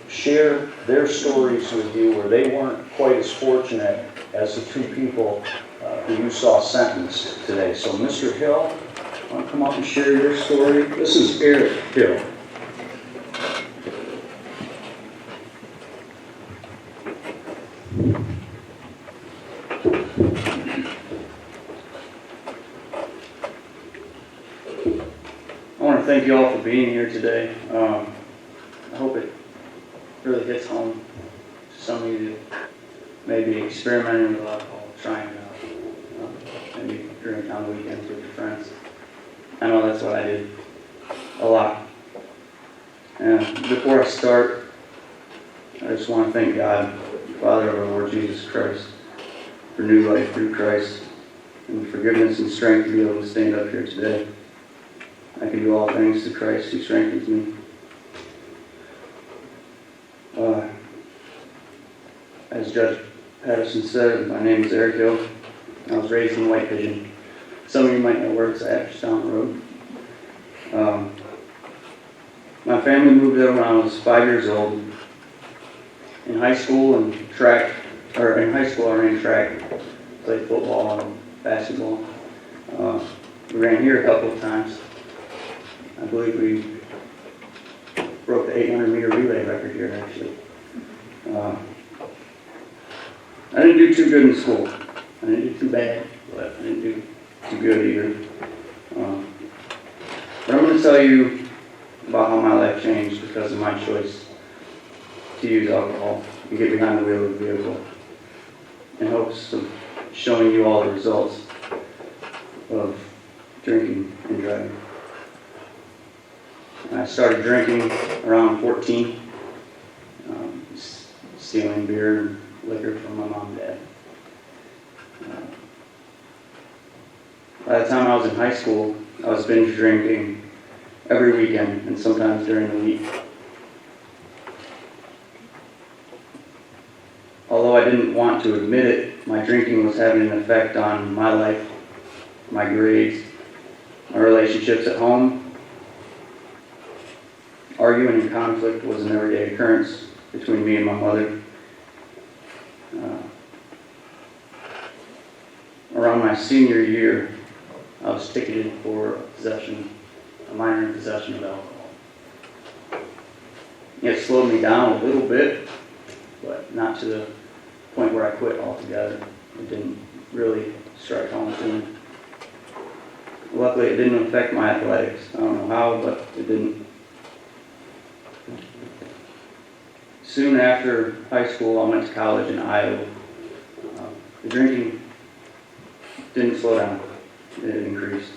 share their stories with you where they weren't quite as fortunate as the 2 people who you saw sentenced today. So Mr. Hill, want to come up and share your story? This is Eric Hill. I want to thank you all for being here today. I hope it really hits home to some of you that may be experimenting with alcohol, trying it out, maybe drink on the weekends with your friends. I know that's what I did a lot. And before I start, I just want to thank God, Father of our Lord Jesus Christ, for new life through Christ, and forgiveness and strength to be able to stand up here today. I can do all things through Christ who strengthens me. As Judge Patterson said, my name is Eric Hill. I was raised in White Pigeon. Some of you might know where it's at, just down the road. My family moved there when I was 5 years old. In high school I ran track, played football and basketball. We ran here a couple of times. I believe we broke the 800-meter relay record here, actually. I didn't do too good in school. I didn't do too bad, but I didn't do too good either. But I'm going to tell you about how my life changed because of my choice to use alcohol and get behind the wheel of the vehicle, in hopes of showing you all the results of drinking and driving. I started drinking around 14, stealing beer and liquor from my mom and dad. By the time I was in high school, I was binge drinking every weekend and sometimes during the week. Although I didn't want to admit it, my drinking was having an effect on my life, my grades, my relationships at home. Arguing and conflict was an everyday occurrence between me and my mother. Around my senior year, I was ticketed for a minor possession of alcohol. It slowed me down a little bit, but not to the point where I quit altogether. It didn't really strike home to me. Luckily, it didn't affect my athletics. I don't know how, but it didn't. Soon after high school, I went to college in Iowa. The drinking didn't slow down. It increased.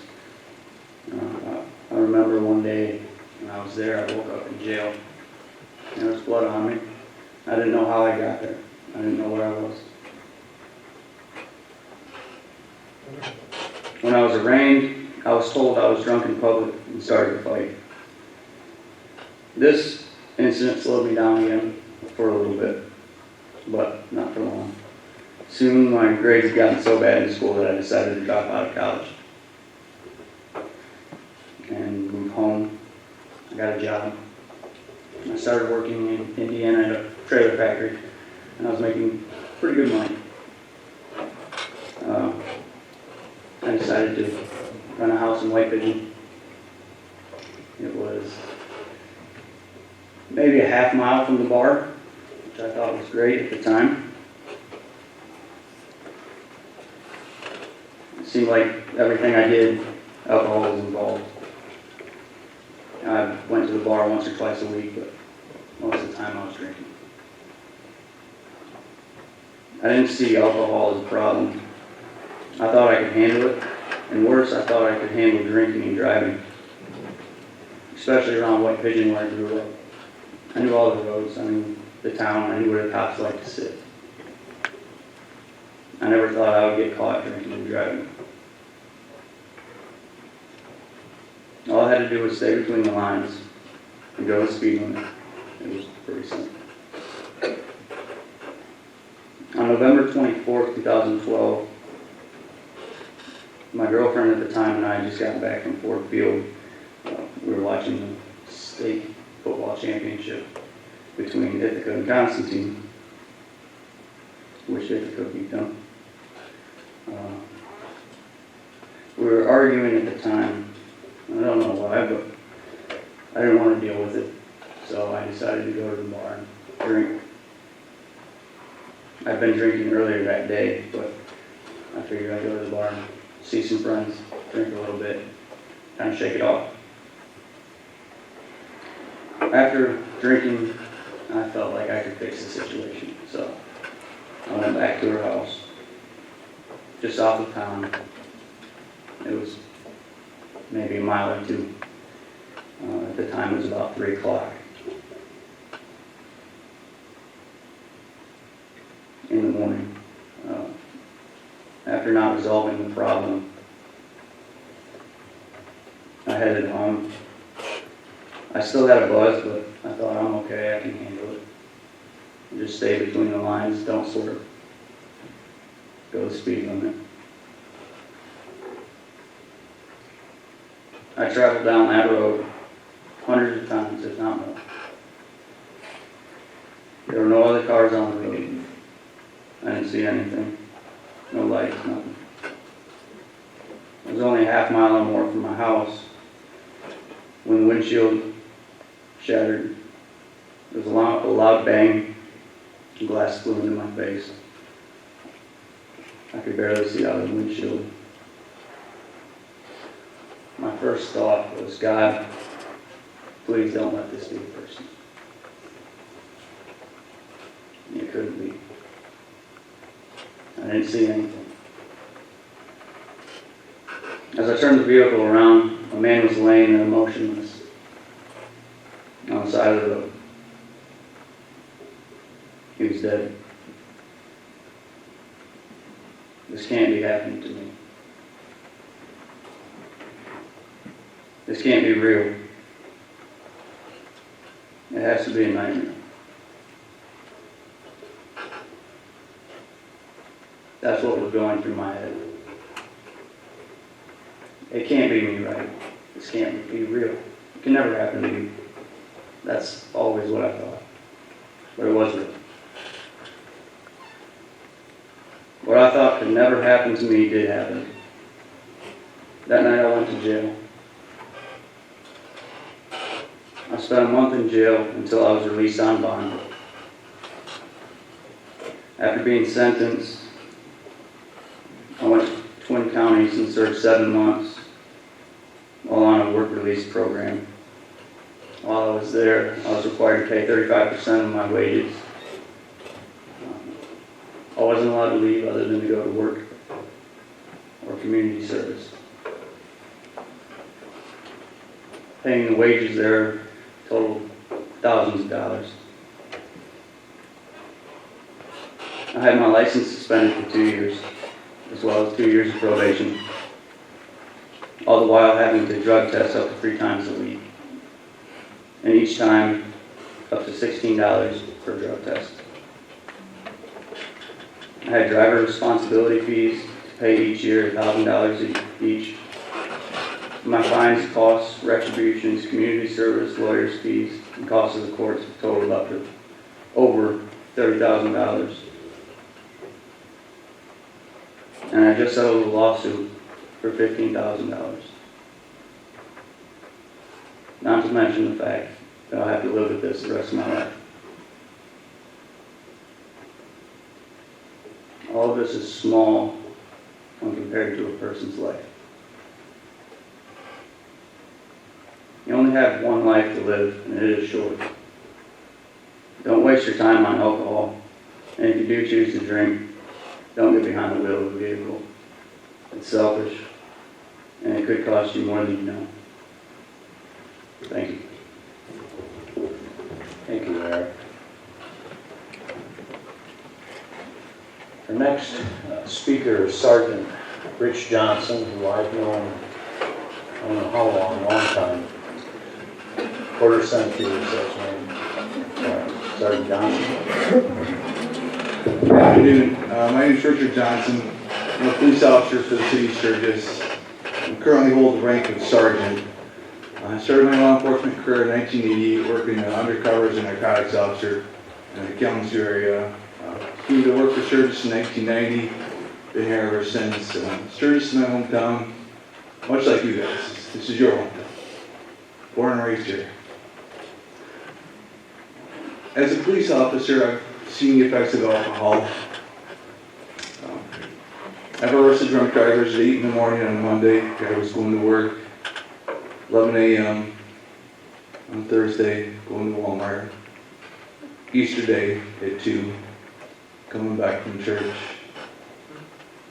I remember one day when I was there, I woke up in jail. And there was blood on me. I didn't know how I got there. I didn't know where I was. When I was arraigned, I was told I was drunk in public and started to fight. This incident slowed me down again for a little bit, but not for long. Soon my grades had gotten so bad in school that I decided to drop out of college and move home. I got a job. I started working in Indiana at a trailer factory, and I was making pretty good money. I decided to rent a house in White Pigeon. It was maybe a half mile from the bar, which I thought was great at the time. It seemed like everything I did, alcohol was involved. I went to the bar once or twice a week, but most of the time I was drinking. I didn't see alcohol as a problem. I thought I could handle it, and worse, I thought I could handle drinking and driving, especially around White Pigeon where I grew up. I knew all the roads, I knew the town, I knew where the cops liked to sit. I never thought I would get caught drinking and driving. All I had to do was stay between the lines and go the speed limit. It was pretty simple. On November 24th, 2012, my girlfriend at the time and I just got back from Ford Field. We were watching the state football championship between Ithaca and Constantine. Wish Ithaca beat them. We were arguing at the time. I don't know why, but I didn't want to deal with it. So I decided to go to the bar and drink. I'd been drinking earlier that day, but I figured I'd go to the bar and see some friends, drink a little bit, kind of shake it off. After drinking, I felt like I could fix the situation, so I went back to her house, just off of town. It was maybe a mile or two. At the time, it was about 3 o'clock in the morning. After not resolving the problem, I headed home. I still had a buzz, but I thought, I'm okay, I can handle it. Just stay between the lines, don't swerve. Go the speed limit. I traveled down that road hundreds of times, if not more. There were no other cars on the road. I didn't see anything. No lights, nothing. It was only a half mile or more from my house when the windshield shattered. There was a loud bang. Glass flew into my face. I could barely see out of the windshield. My first thought was, God, please don't let this be a person. It couldn't be. I didn't see anything. As I turned the vehicle around, a man was laying there motionless on the side of the road. He was dead. This can't be happening to me. This can't be real. It has to be a nightmare. That's what was going through my head. It can't be me, right? This can't be real. It can never happen to me. That's always what I thought. But it was real. What I thought could never happen to me did happen. That night I went to jail. I spent a month in jail until I was released on bond. After being sentenced, I went to Twin Counties and served 7 months while on a work release program. While I was there, I was required to pay 35% of my wages. I wasn't allowed to leave other than to go to work or community service. Paying the wages there totaled thousands of dollars. I had my license suspended for 2 years, as well as 2 years of probation, all the while having to drug test up to 3 times a week, and each time up to $16 per drug test. I had driver responsibility fees to pay each year, $1,000 each. My fines, costs, retributions, community service, lawyers' fees, and costs of the courts totaled up to over $30,000. And I just settled a lawsuit for $15,000. Not to mention the fact that I'll have to live with this the rest of my life. All of this is small when compared to a person's life. You only have one life to live, and it is short. Don't waste your time on alcohol, and if you do choose to drink, don't get behind the wheel of a vehicle. It's selfish, and it could cost you more than you know. Thank you. Thank you, Eric. Our next speaker is Sergeant Rich Johnson, who I've known, I don't know how long, long time. Quarter century is his name. Sergeant Johnson. Good afternoon. My name is Richard Johnson. I'm a police officer for the city of Sturgis. I currently hold the rank of sergeant. I started my law enforcement career in 1988 working undercover as a narcotics officer in the Kalamazoo area. Came to work for Sturgis in 1990. Been here ever since. Sturgis is my hometown, much like you guys. This is your hometown. Born and raised here. As a police officer, I've seen the effects of alcohol. I've arrested drunk drivers at 8 in the morning on a Monday. I was going to work. 11 a.m. on Thursday, going to Walmart. Easter Day at 2, coming back from church.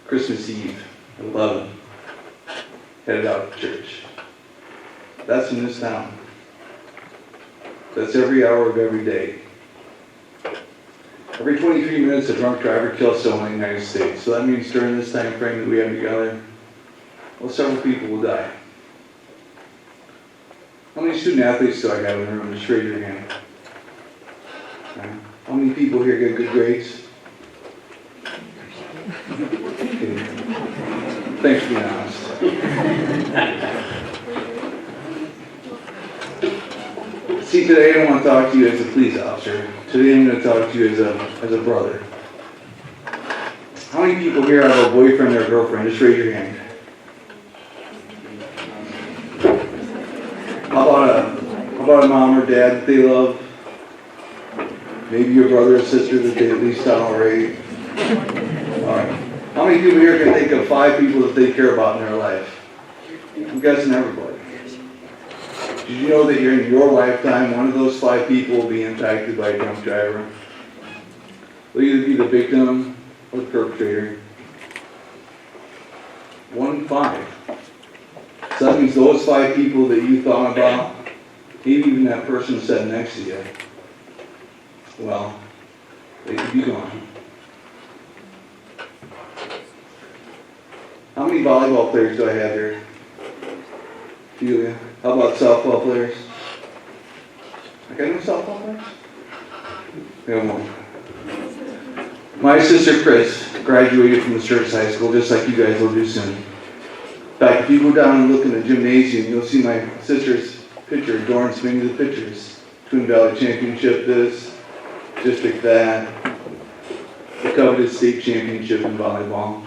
Christmas Eve at 11, headed out to church. That's in this town. That's every hour of every day. Every 23 minutes, a drunk driver kills someone in the United States. So that means during this time frame that we have together, well, several people will die. How many student athletes do I have in the room? Just raise your hand. How many people here get good grades? Okay. Thanks for being honest. See, today I don't want to talk to you as a police officer. Today I'm going to talk to you as a brother. How many people here have a boyfriend or a girlfriend? Just raise your hand. How about a mom or dad that they love? Maybe your brother or sister that they at least tolerate. All right. How many people here can think of 5 people that they care about in their life? I'm guessing everybody. Did you know that in your lifetime, one of those 5 people will be impacted by a drunk driver? They'll either be the victim or the perpetrator. 1 in 5. So that means those 5 people that you thought about, maybe even that person sitting next to you, well, they could be gone. How many volleyball players do I have here? Julia. How about softball players? I got no softball players? We have one. My sister Chris graduated from the Sturgis High School, just like you guys will do soon. In fact, if you go down and look in the gymnasium, you'll see my sister's picture adorns many of the pictures. Twin Valley Championship this, district that, the coveted state championship in volleyball.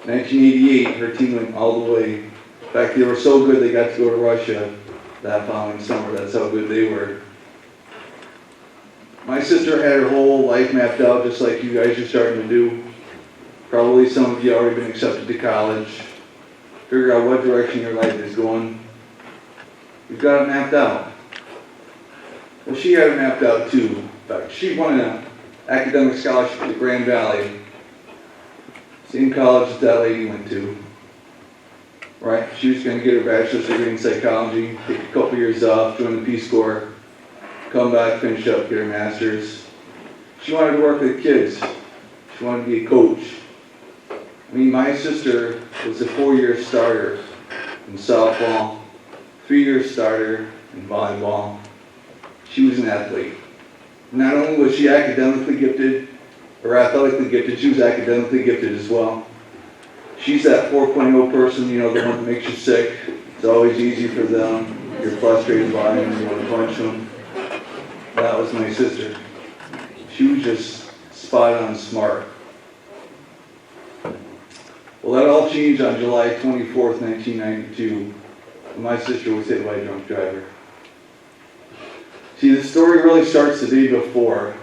1988, her team went all the way. In fact, they were so good they got to go to Russia that following summer. That's how good they were. My sister had her whole life mapped out, just like you guys are starting to do. Probably some of you already been accepted to college. Figure out what direction your life is going. You've got it mapped out. Well, she had it mapped out too. In fact, she won an academic scholarship to Grand Valley. Same college that lady went to. Right? She was going to get her bachelor's degree in psychology, take a couple years off, join the Peace Corps, come back, finish up, get her master's. She wanted to work with kids. She wanted to be a coach. I mean, my sister was a 4-year starter in softball, 3-year starter in volleyball. She was an athlete. Not only was she academically gifted, or athletically gifted, she was academically gifted as well. She's that 4.0 person, you know, the one that makes you sick. It's always easy for them. You're frustrated by them, you want to punch them. That was my sister. She was just spot on smart. Well, that all changed on July 24th, 1992, when my sister was hit by a drunk driver. See, the story really starts the day before.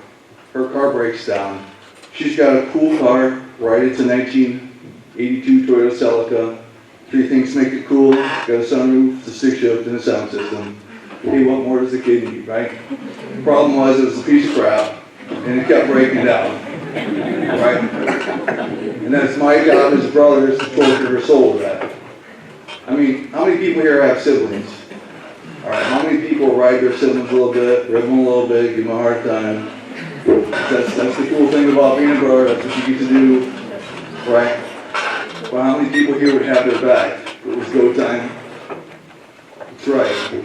Her car breaks down. She's got a cool car, right? It's a 1982 Toyota Celica. 3 things make it cool. It's got a sunroof, the 6-shift, and a sound system. Hey, what more does a kid need, right? The problem was it was a piece of crap, and it kept breaking down, right? And that's my job as brothers to torture her soul with that. I mean, how many people here have siblings? All right, how many people ride their siblings a little bit, rib them a little bit, give them a hard time? That's the cool thing about being a brother. That's what you get to do, right? Well, how many people here would have their back if it was go time? That's right.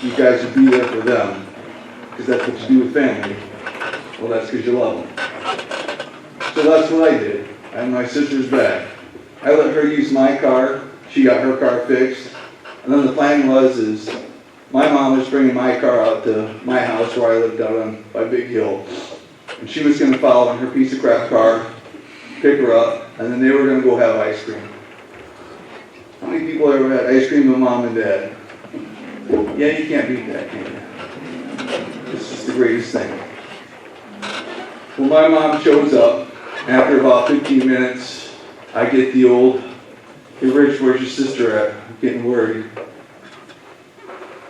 You guys would be there for them, because that's what you do with family. Well, that's because you love them. So that's what I did. I had my sister's back. I let her use my car. She got her car fixed. And then the plan was my mom was bringing my car out to my house where I lived out on by Big Hill. And she was going to follow in her piece of crap car, pick her up, and then they were going to go have ice cream. How many people ever had ice cream with mom and dad? Yeah, you can't beat that, can you? It's just the greatest thing. Well, my mom shows up. After about 15 minutes, I get the old, "Hey Rich, where's your sister at? I'm getting worried."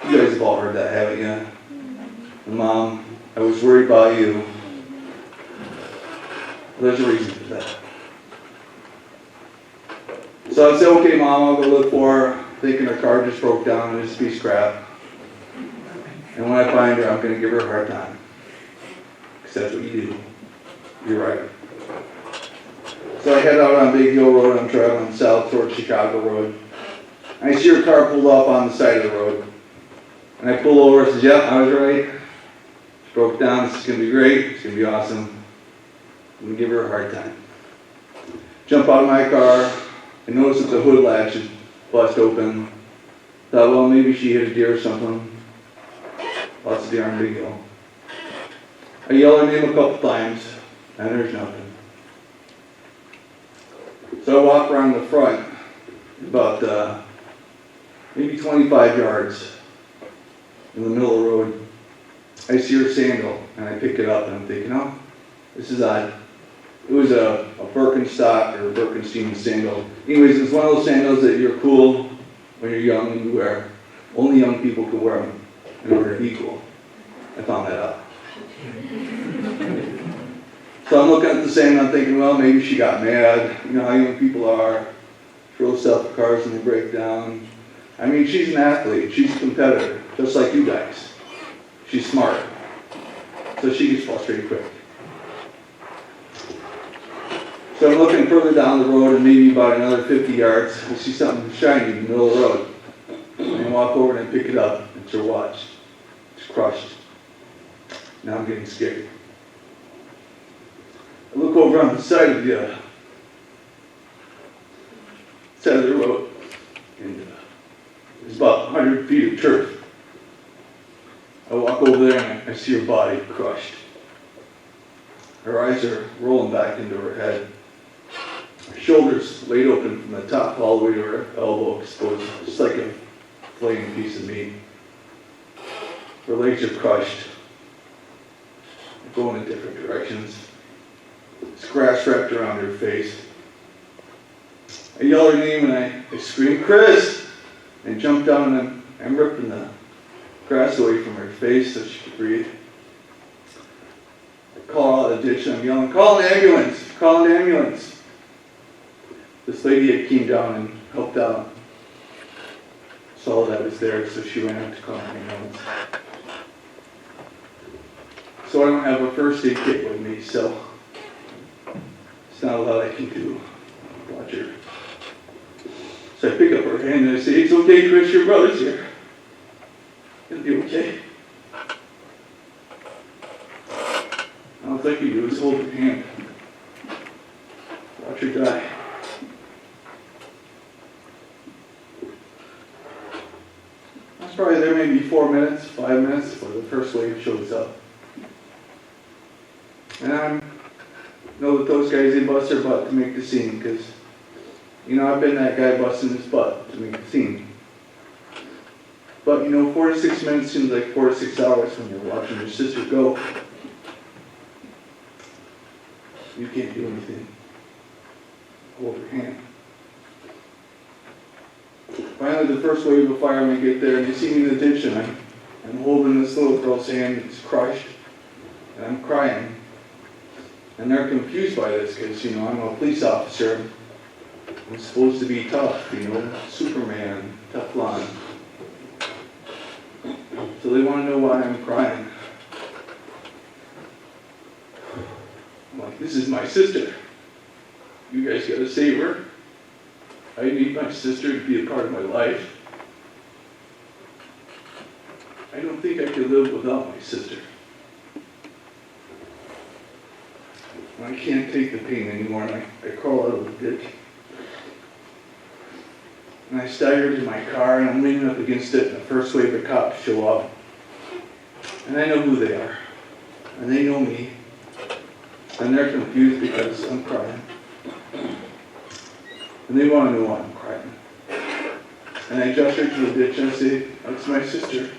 You guys have all heard that, haven't you? Mom, I was worried about you. There's a reason for that. So I said, "Okay, Mom, I'll go look for her," thinking her car just broke down and it's a piece of crap. And when I find her, I'm going to give her a hard time. Because that's what you do. You're right. So I head out on Big Hill Road. I'm traveling south towards Chicago Road. I see her car pulled off on the side of the road. And I pull over and says, "Yep, I was right. She broke down. This is going to be great. It's going to be awesome. I'm going to give her a hard time." Jump out of my car. I notice that the hood latch is bust open. Thought, well, maybe she hit a deer or something. Lots of deer on Big Hill. I yell her name a couple times, and there's nothing. So I walk around the front, about maybe 25 yards in the middle of the road. I see her sandal, and I pick it up, and I'm thinking, oh, this is odd. It was a Birkenstock or a Birkenstein sandal. Anyways, it's one of those sandals that you're cool when you're young and you wear. Only young people can wear them in order to be cool. I found that out. So I'm looking at the sandal, I'm thinking, well, maybe she got mad. You know how young people are. Throw stuff at cars and they break down. I mean, she's an athlete. She's a competitor, just like you guys. She's smart. So she gets frustrated quick. So I'm looking further down the road, and maybe about another 50 yards, I see something shiny in the middle of the road. And I walk over and I pick it up. It's her watch. It's crushed. Now I'm getting scared. I look over on the side of the road, and there's about 100 feet of turf. I walk over there and I see her body crushed. Her eyes are rolling back into her head. Her shoulders laid open from the top all the way to her elbow exposed, just like a flaming piece of meat. Her legs are crushed. going in different directions. This grass wrapped around her face. I yelled her name and I screamed, "Chris!" and jumped down and I'm ripping the grass away from her face so she could breathe. I call out of the ditch and I'm yelling, "Call an ambulance! Call an ambulance!" This lady had came down and helped out. Saw that I was there, so she ran up to call an ambulance. So I don't have a first aid kit with me, so it's not a lot I can do. Watch her. So I pick up her hand and I say, "It's okay, Chris, your brother's here. It'll be okay." All I can do is hold her hand. Watch her die. I was probably there maybe 4 minutes, 5 minutes before the first wave shows up. And I know that those guys, they bust their butt to make the scene, because, you know, I've been that guy busting his butt to make the scene. But, you know, 4 to 6 minutes seems like 4 to 6 hours when you're watching your sister go. You can't do anything. Hold her hand. Finally, the first wave of firemen get there, and they see me in the ditch, and I'm holding this little girl's hand that's crushed, and I'm crying. And they're confused by this, because, you know, I'm a police officer. I'm supposed to be tough, you know, Superman, Teflon. So they want to know why I'm crying. I'm like, "This is my sister. You guys gotta save her. I need my sister to be a part of my life. I don't think I could live without my sister. I can't take the pain anymore, and I crawl out of the ditch. And I stagger to my car, and I'm leaning up against it, and the first wave of cops show up. And I know who they are. And they know me. And they're confused because I'm crying. And they want to know why I'm crying. And I gesture to the ditch and I say, "That's my sister."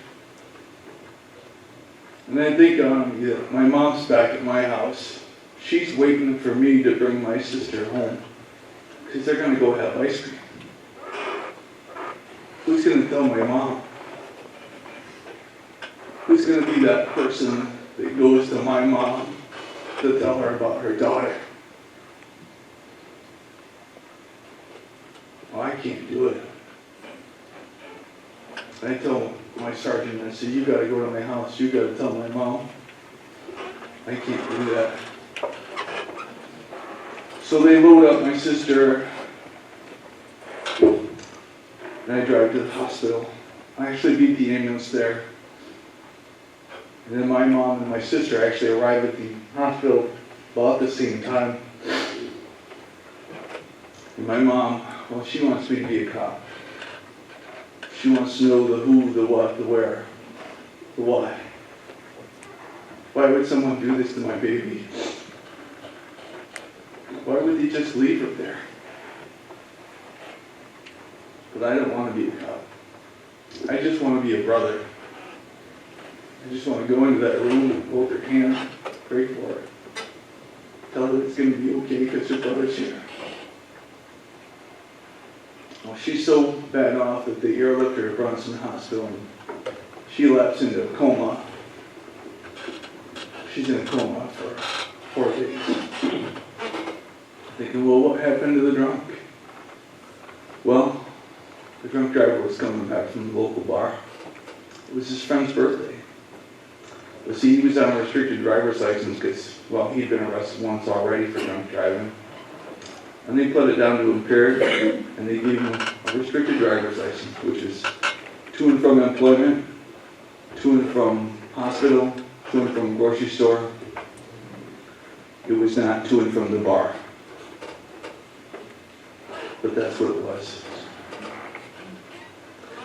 And I think my mom's back at my house. She's waiting for me to bring my sister home, because they're going to go have ice cream. Who's going to tell my mom? Who's going to be that person that goes to my mom to tell her about her daughter? Well, I can't do it. I tell my sergeant, I say, "You got to go to my house. You got to tell my mom." I can't do that. So they load up my sister, and I drive to the hospital. I actually beat the ambulance there. And then my mom and my sister actually arrive at the hospital about the same time. And my mom, well, she wants me to be a cop. She wants to know the who, the what, the where, the why. Why would someone do this to my baby? Why would they just leave her there? But I don't want to be a cop. I just want to be a brother. I just want to go into that room and hold her hand, pray for her. Tell her it's going to be okay because her brother's here. Well, she's so bad off that they airlift her to Bronson Hospital and she lapsed into a coma. She's in a coma for 4 days. Thinking, well, what happened to the drunk? Well, the drunk driver was coming back from the local bar. It was his friend's birthday. But see, he was on a restricted driver's license because, well, he'd been arrested once already for drunk driving. And they put it down to impaired, and they gave him a restricted driver's license, which is to and from employment, to and from hospital, to and from grocery store. It was not to and from the bar. But that's what it was.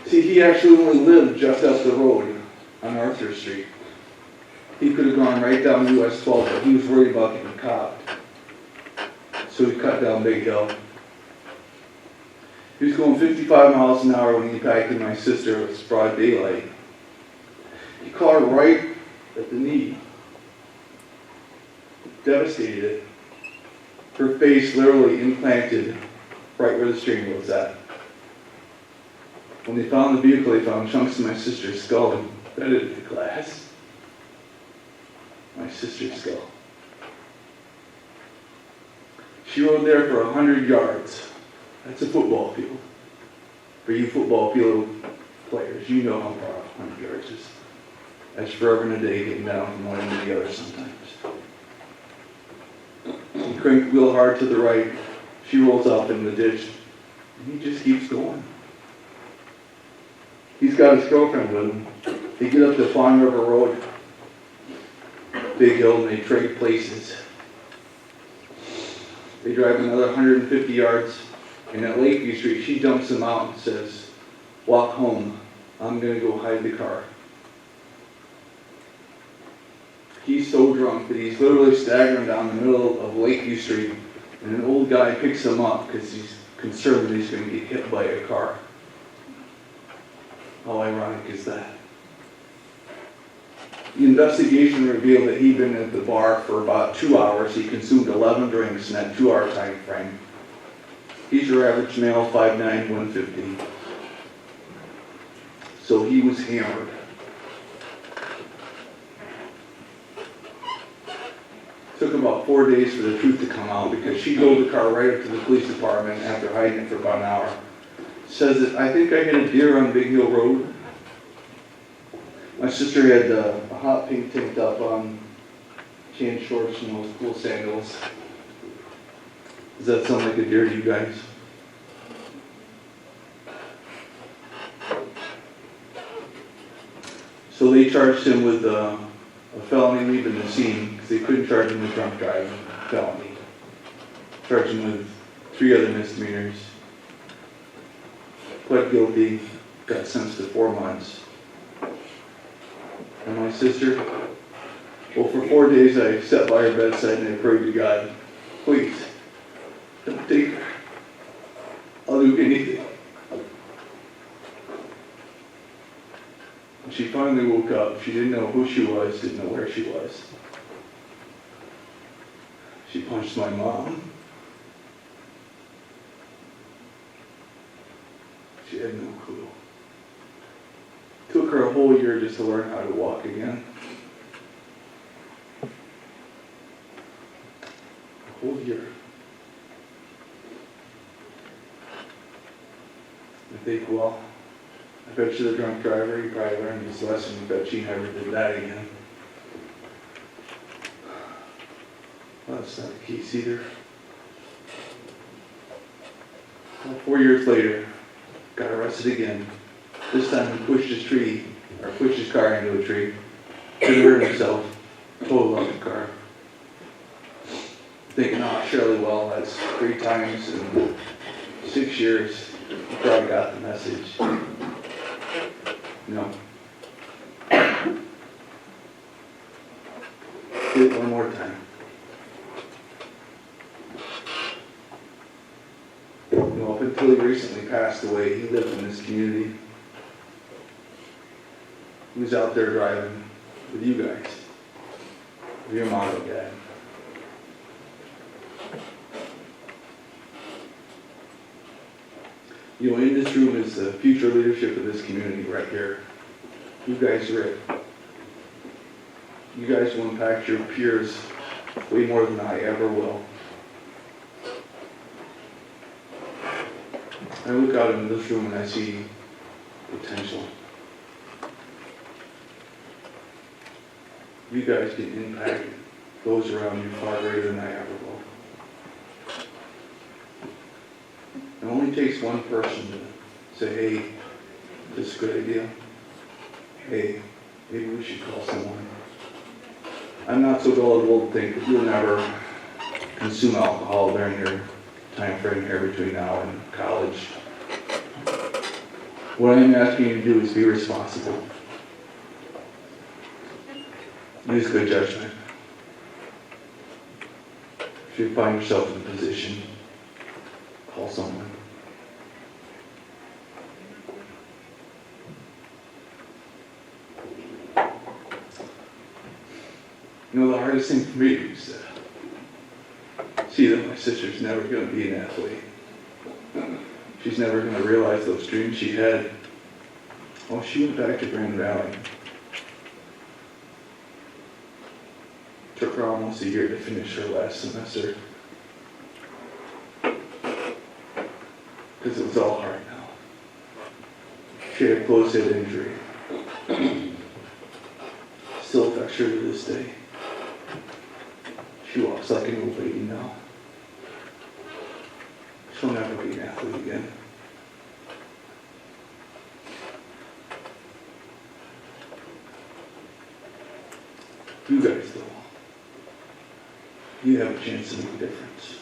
See, he actually only lived just up the road on Arthur Street. He could have gone right down US 12, but he was worried about getting caught. So he cut down Big Hill. He was going 55 miles an hour when he impacted my sister. It was broad daylight. He caught her right at the knee. devastated. Her face literally implanted right where the steering wheel was at. When they found the vehicle, they found chunks of my sister's skull embedded in the glass. My sister's skull. She rode there for 100 yards. That's a football field. For you football field players, you know how far 100 yards is. That's forever and a day getting down from one end to the other sometimes. He cranked the wheel hard to the right. She rolls off in the ditch. And he just keeps going. He's got his girlfriend with him. They get up to Fawn River Road, Big Hill, and they trade places. They drive another 150 yards, and at Lakeview Street, she dumps him out and says, "Walk home. I'm going to go hide the car." He's so drunk that he's literally staggering down the middle of Lakeview Street, and an old guy picks him up because he's concerned that he's going to get hit by a car. How ironic is that? The investigation revealed that he'd been at the bar for about 2 hours. He consumed 11 drinks in that 2-hour time frame. He's your average male, 5'9", 150. So he was hammered. Took about 4 days for the truth to come out because she drove the car right up to the police department after hiding it for about an hour. Says that, "I think I hit a deer on Big Hill Road." My sister had a hot pink tank top on, chain shorts, and those cool sandals. Does that sound like a deer to you guys? So they charged him with a felony leaving the scene because they couldn't charge him with drunk driving, felony. Charged him with 3 other misdemeanors. Pled guilty, got sentenced to 4 months. And my sister, well, for 4 days I sat by her bedside and I prayed to God, "Please, don't take her. I'll do anything." And she finally woke up. She didn't know who she was, didn't know where she was. She punched my mom. She had no clue. Took her a whole year just to learn how to walk again. A whole year. I think, well, I bet you the drunk driver, he probably learned his lesson. I bet she never did that again. Well, that's not the case either. Well, 4 years later, got arrested again. This time he pushed his car into a tree. Didn't hurt himself. Totaled out the car. Thinking, "Oh, surely, well, that's 3 times in 6 years. You probably got the message." No. Did it one more time. You know, up until he recently passed away, he lived in this community. He was out there driving with you guys, with your mom and dad. You know, in this room is the future leadership of this community right here. You guys are it. You guys will impact your peers way more than I ever will. I look out into this room and I see potential. You guys can impact those around you far greater than I ever will. It only takes one person to say, "Hey, this is a good idea. Hey, maybe we should call someone." I'm not so gullible to think that you'll never consume alcohol during your time frame here between now and college. What I'm asking you to do is be responsible. Use good judgment. If you find yourself in a position, call someone. You know, the hardest thing for me is see that my sister's never gonna be an athlete. She's never gonna realize those dreams she had. Oh, she went back to Grand Valley. Took her almost a year to finish her last semester. Because it was all hard now. She had a closed head injury. Still affects her to this day. She walks like an old lady now. She'll never be an athlete again. You guys, though, you have a chance to make a difference.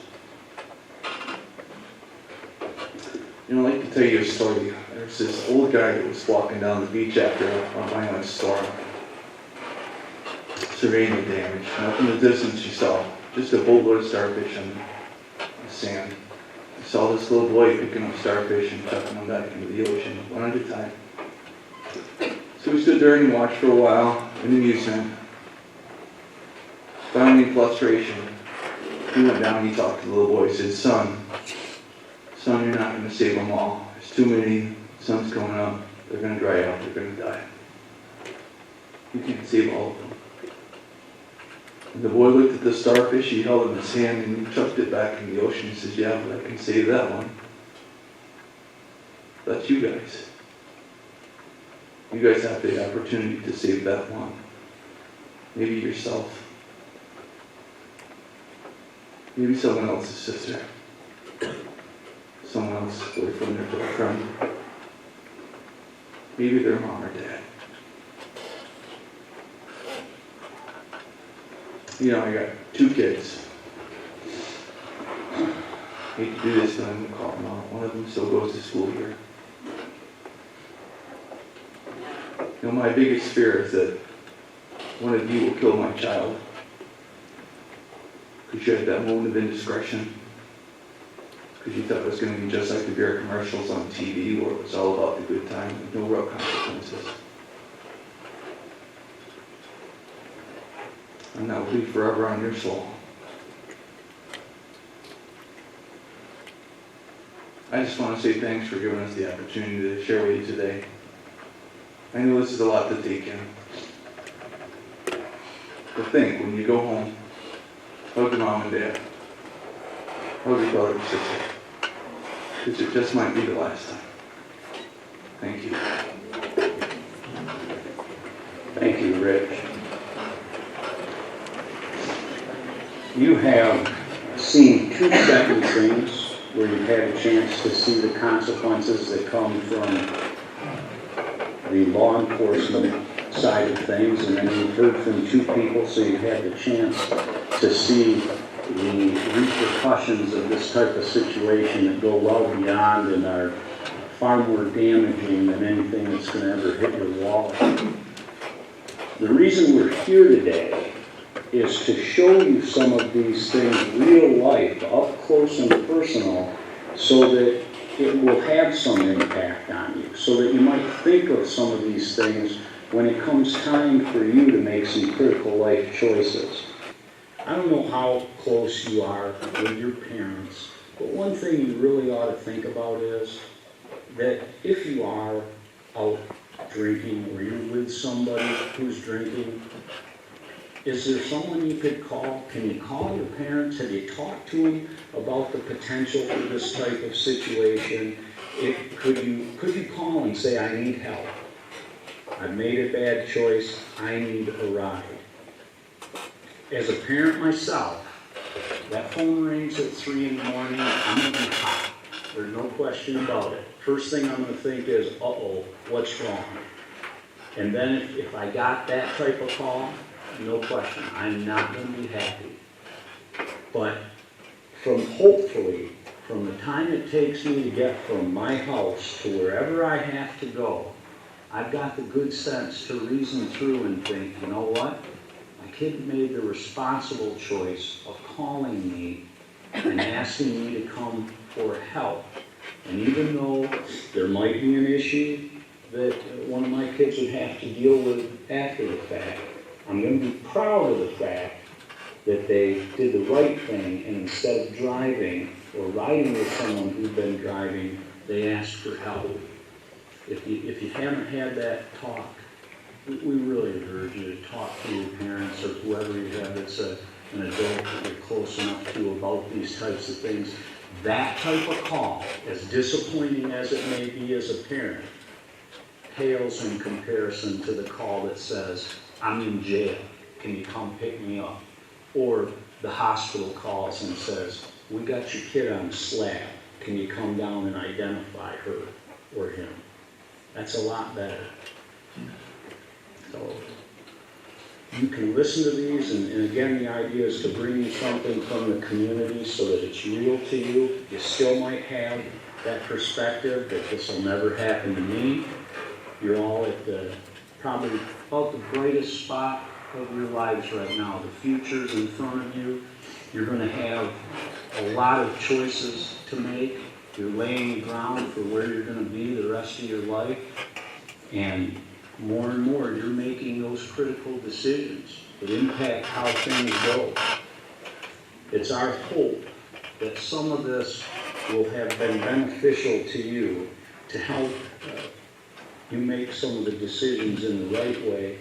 You know, I'd like to tell you a story. There's this old guy that was walking down the beach after a violent storm, surveying the damage. And up in the distance, you saw just a boatload of starfish on the sand. You saw this little boy picking up starfish and chucking them back into the ocean, one at a time. So we stood there and watched for a while in amusement. Finally, in frustration, he went down and he talked to the little boy. He said, son, you're not going to save them all. There's too many. The sun's coming up. They're going to dry out. They're going to die. You can't save all of them. And the boy looked at the starfish he held in his hand and he chucked it back in the ocean. He says, yeah, but I can save that one. That's you guys. You guys have the opportunity to save that one. Maybe yourself. Maybe someone else's sister. Someone else's boyfriend or girlfriend. Maybe their mom or dad. You know, I got 2 kids. I hate to do this, but I'm going to call them out. One of them still goes to school here. You know, my biggest fear is that one of you will kill my child. Because you had that moment of indiscretion. Because you thought it was going to be just like the beer commercials on TV where it was all about the good time with no real consequences. And that will be forever on your soul. I just want to say thanks for giving us the opportunity to share with you today. I know this is a lot to take in. But think, when you go home, hug your mom and dad. Hug your brother and sister. Because it just might be the last time. Thank you. Thank you, Rich. You have seen 2 sentencings where you've had a chance to see the consequences that come from the law enforcement side of things, and then you've heard from 2 people, so you've had the chance to see the repercussions of this type of situation that go well beyond and are far more damaging than anything that's going to ever hit your wallet. The reason we're here today is to show you some of these things real life, up close and personal, so that it will have some impact on you, so that you might think of some of these things when it comes time for you to make some critical life choices. I don't know how close you are with your parents, but one thing you really ought to think about is that if you are out drinking or you're with somebody who's drinking, is there someone you could call? Can you call your parents? Have you talked to them about the potential for this type of situation? Could you call and say, I need help. I've made a bad choice. I need a ride. As a parent myself, that phone rings at 3 in the morning, I'm going to be hot. There's no question about it. First thing I'm going to think is, uh-oh, what's wrong? And then if I got that type of call, no question, I'm not going to be happy. But hopefully, from the time it takes me to get from my house to wherever I have to go, I've got the good sense to reason through and think, you know what? My kid made the responsible choice of calling me and asking me to come for help. And even though there might be an issue that one of my kids would have to deal with after the fact, I'm going to be proud of the fact that they did the right thing, and instead of driving or riding with someone who'd been driving, they asked for help. If you haven't had that talk, we really urge you to talk to your parents or whoever you have that's an adult that you're close enough to about these types of things. That type of call, as disappointing as it may be as a parent, pales in comparison to the call that says, I'm in jail, can you come pick me up? Or the hospital calls and says, we got your kid on a slab, can you come down and identify her or him? That's a lot better. So you can listen to these, and again, the idea is to bring you something from the community so that it's real to you. You still might have that perspective that this will never happen to me. You're all at probably about the brightest spot of your lives right now. The future's in front of you. You're going to have a lot of choices to make. You're laying the ground for where you're going to be the rest of your life. And more, you're making those critical decisions that impact how things go. It's our hope that some of this will have been beneficial to you to help you make some of the decisions in the right way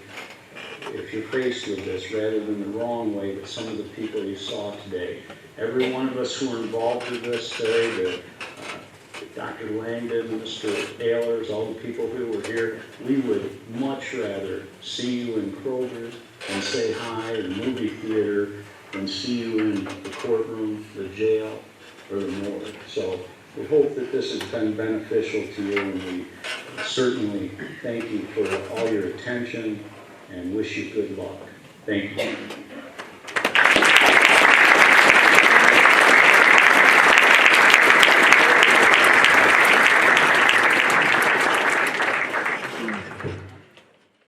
if you're faced with this, rather than the wrong way that some of the people you saw today. Every one of us who are involved with this today, Dr. Langdon, Mr. Ehlers, all the people who were here, we would much rather see you in Kroger and say hi in the movie theater than see you in the courtroom, the jail, or the morgue. So we hope that this has been beneficial to you, and we certainly thank you for all your attention and wish you good luck. Thank you.